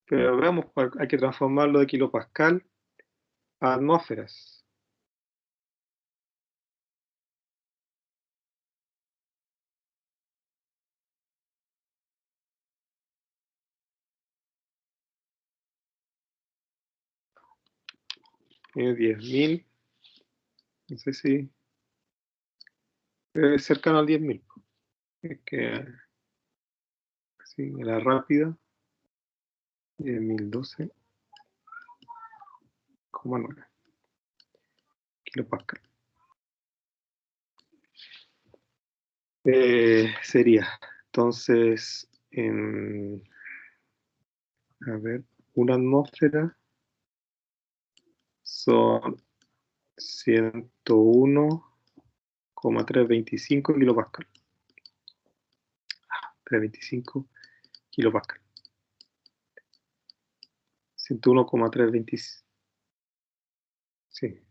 Pero veamos, hay que transformarlo de kilopascal a atmósferas. Me dio 10.000. No sé si... cercano al 10.000. Es que... Sí, la rápida. 10.012,9 kilopascal. Sería, entonces, a ver, una atmósfera son 101,325 kilopascal. 325 kilopascal. 101,325. Sí.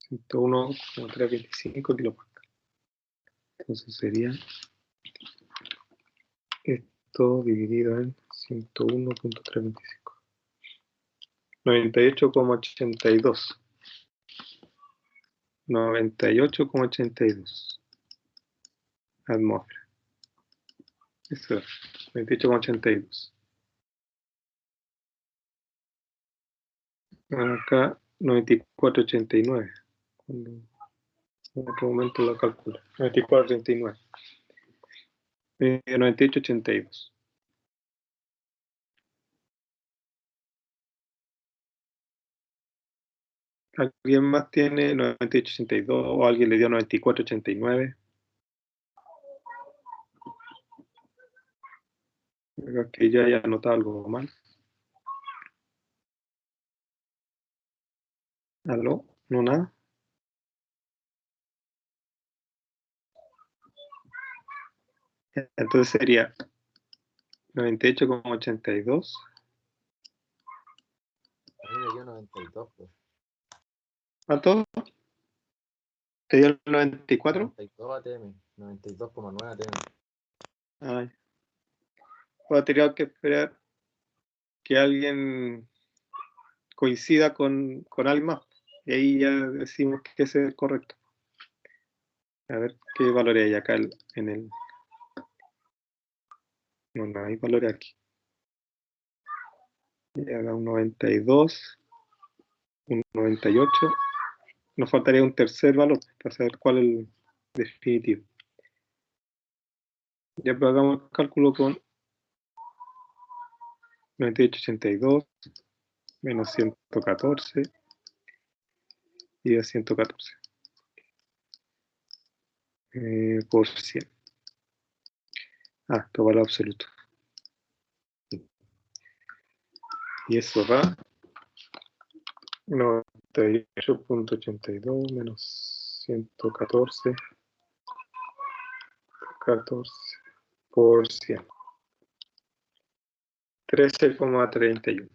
101,325 kilopascal. Entonces sería esto dividido en 101,325. 98,82. 98,82 atmósfera. Eso es, 98,82. Acá 94,89. En otro momento lo calculo. 94,89. 98,82. ¿Alguien más tiene 98,82 o alguien le dio 94,89? Que ya haya anotado algo mal. ¿Aló? ¿No nada? Entonces sería 98,82. A mí me dio 92, pues. ¿Cuánto? ¿Te dio el 94? 92 ATM, 92,9 ATM. Ay. Pues tenía que esperar que alguien coincida con alguien más. Y ahí ya decimos que ese es el correcto. A ver qué valores hay acá en el... No hay valores aquí. Ya da un 92, un 98. Nos faltaría un tercer valor para saber cuál es el definitivo. Ya pues hagamos el cálculo con 98,82 menos 114 y a 114 por 100. Esto valor absoluto. Y eso va 98,82 menos 114 por 100. 13,31.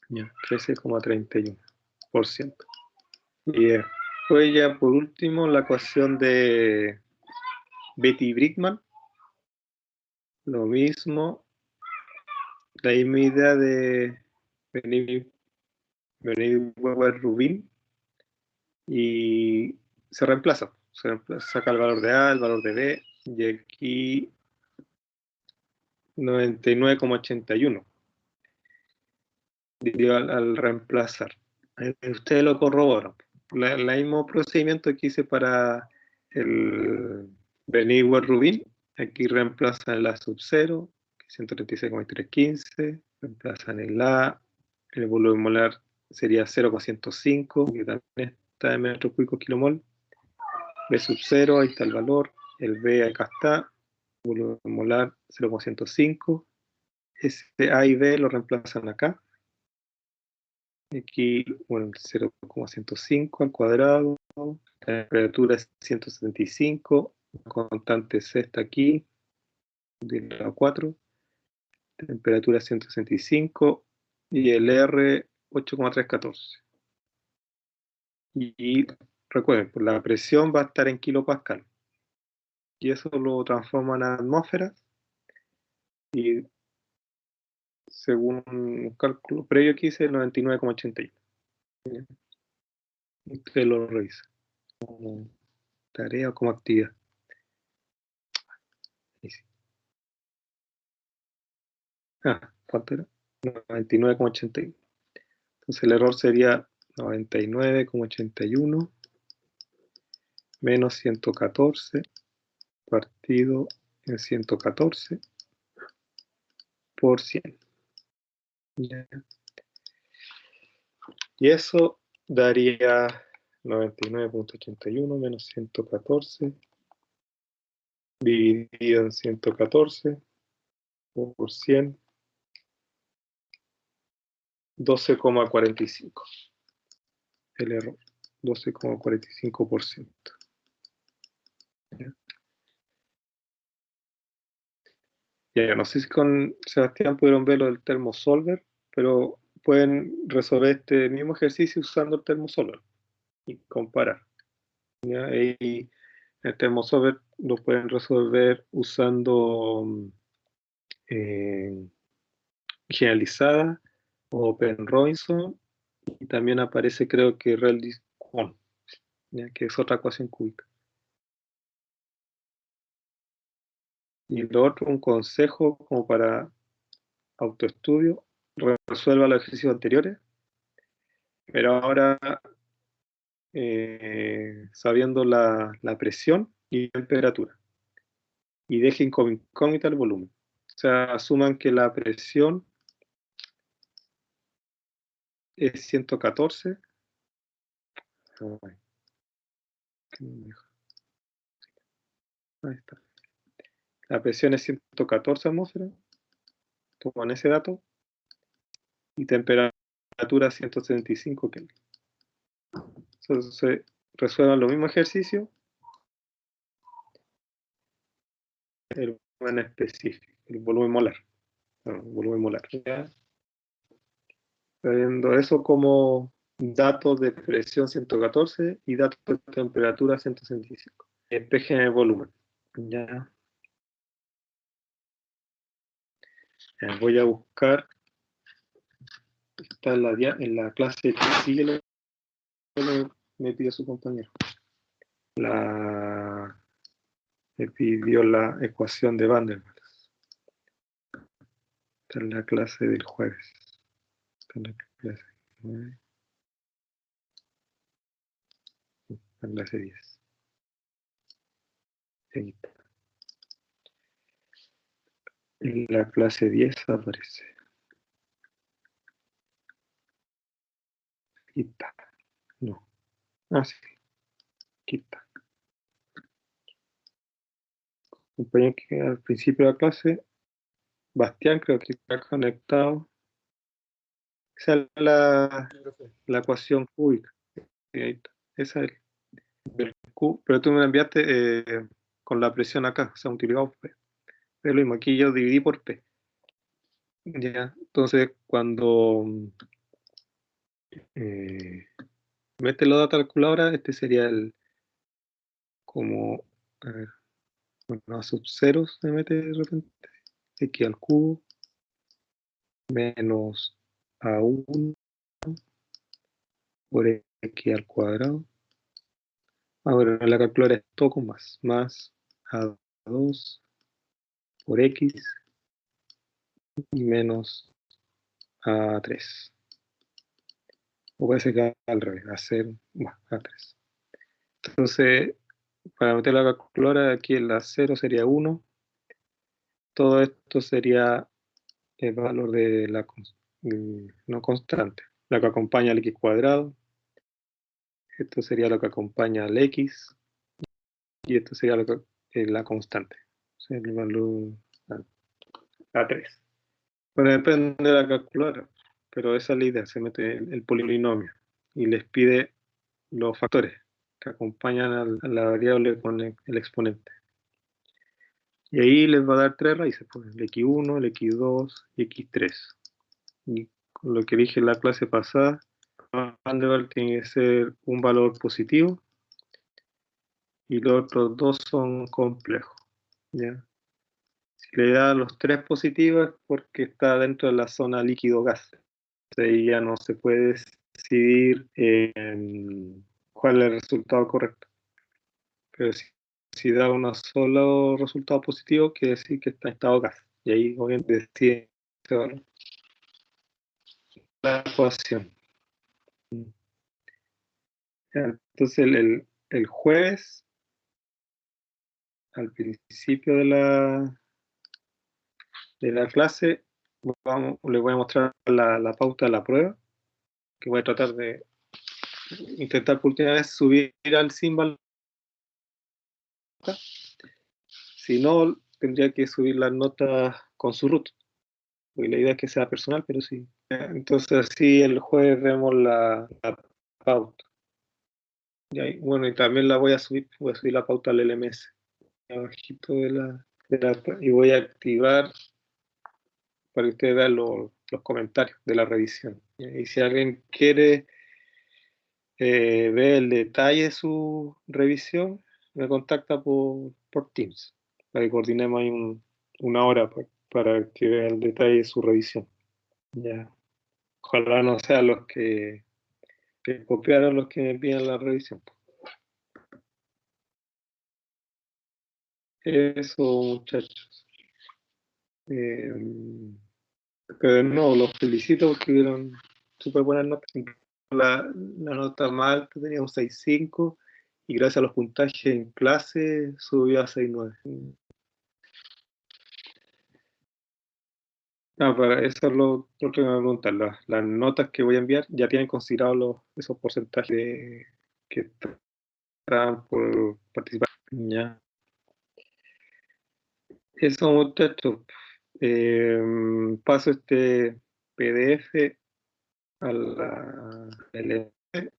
13,31%. Y después ya por último la ecuación de Betti-Brickman. Lo mismo. La misma idea de Rubin. Y se reemplaza. Saca el valor de A, el valor de B. Y aquí 99,81. Diría al reemplazar. Ustedes lo corroboran. El mismo procedimiento que hice para el Benigua Rubin. Aquí reemplazan la sub 0, 136,315. Reemplazan el A. El volumen molar sería 0,105, que también está en metros cúbicos kilomol. B sub 0, ahí está el valor. El B acá está. Volumen molar 0,105. Este A y B lo reemplazan acá. Aquí, bueno, 0,105 al cuadrado. La temperatura es 175. La constante C está aquí. Dividido a 4. Temperatura 165. Y el R 8,314. Y recuerden, pues la presión va a estar en kilopascal. Y eso lo transforma en atmósfera. Y según un cálculo previo que hice, el 99,81. Usted lo revisa. Como tarea o como actividad. Ahí sí. ¿Cuánto era? 99,81. Entonces el error sería 99,81 menos 114 partido en 114 por 100. ¿Ya? Y eso daría 99,81 menos 114 dividido en 114 por 100, 12,45. El error, 12,45%. Ya, no sé si con Sebastián pudieron ver lo del ThermoSolver, pero pueden resolver este mismo ejercicio usando el ThermoSolver y comparar. ¿Ya? Y el ThermoSolver lo pueden resolver usando generalizada o Open Robinson, y también aparece, creo que ReLDiscon, que es otra ecuación cúbica. Y lo otro, un consejo como para autoestudio: resuelva los ejercicios anteriores, pero ahora sabiendo la presión y temperatura, y dejen como incógnita el volumen. O sea, asuman que la presión es 114. Ahí está. La presión es 114 atmósferas, toman ese dato, y temperatura 175 Kelvin. Entonces resuelvan los mismos ejercicios, el volumen específico, el volumen molar. ¿Ya? Teniendo eso como datos de presión 114 y datos de temperatura 165. Despejen el volumen. Ya. Voy a buscar, está en la clase que sigue lo que me pidió su compañero. Me pidió la ecuación de Van der Waals. Está en la clase del jueves. Está en la clase 9. Está en la clase 10. Ahí está. En la clase 10 aparece. Aquí está. No. Ah, sí. Aquí está. Compañero que al principio de la clase, Bastián, creo que está conectado. Esa es la ecuación cúbica. Ahí está. Esa es el Q, pero tú me la enviaste con la presión acá, o sea, multiplicado por P. Es lo mismo, aquí yo dividí por P. Ya, entonces cuando mete los datos a la calculadora, este sería el como, a ver, bueno, a sub ceros se mete de repente, x al cubo menos a1 por x al cuadrado. Ahora en la calculadora es todo con más a2 por x y menos a3. O puede ser que al revés, a3. Entonces, para meter la calculadora, aquí en la 0 sería 1. Todo esto sería el valor de la no constante, la que acompaña al x cuadrado. Esto sería lo que acompaña al x. Y esto sería la constante. O sea, el valor a3. Bueno, depende de la calculadora, pero esa es la idea. Se mete el polinomio y les pide los factores que acompañan a la variable con el exponente. Y ahí les va a dar tres raíces, pues, el x1, el x2 y x3. Y con lo que dije en la clase pasada, Van der Waals tiene que ser un valor positivo y los otros dos son complejos. ¿Ya? Si le da los tres positivos es porque está dentro de la zona líquido-gas. Ahí ya no se puede decidir cuál es el resultado correcto. Pero si da un solo resultado positivo, quiere decir que está en estado gas. Y ahí obviamente decide la ecuación. Entonces el jueves, al principio de la clase, les voy a mostrar la pauta de la prueba, que voy a tratar de intentar por última vez subir al símbolo. si no, tendría que subir las notas con su root. Porque la idea es que sea personal, pero sí. Entonces así el jueves vemos la pauta. Bueno, y también voy a subir la pauta al LMS. Abajito y voy a activar para que ustedes vean los comentarios de la revisión. Y si alguien quiere ver el detalle de su revisión, me contacta por Teams, para que coordinemos ahí una hora para que vea el detalle de su revisión. Ya. Ojalá no sean los que copiaron los que me piden la revisión. Eso, muchachos. Pero no, los felicito porque tuvieron súper buenas notas. La nota más alta tenía un 6.5 y gracias a los puntajes en clase subió a 6.9. Para eso es lo otro que me voy a preguntar. Las notas que voy a enviar ya tienen considerados esos porcentajes que están por participar. Ya. Eso, muchachos. Paso este PDF a la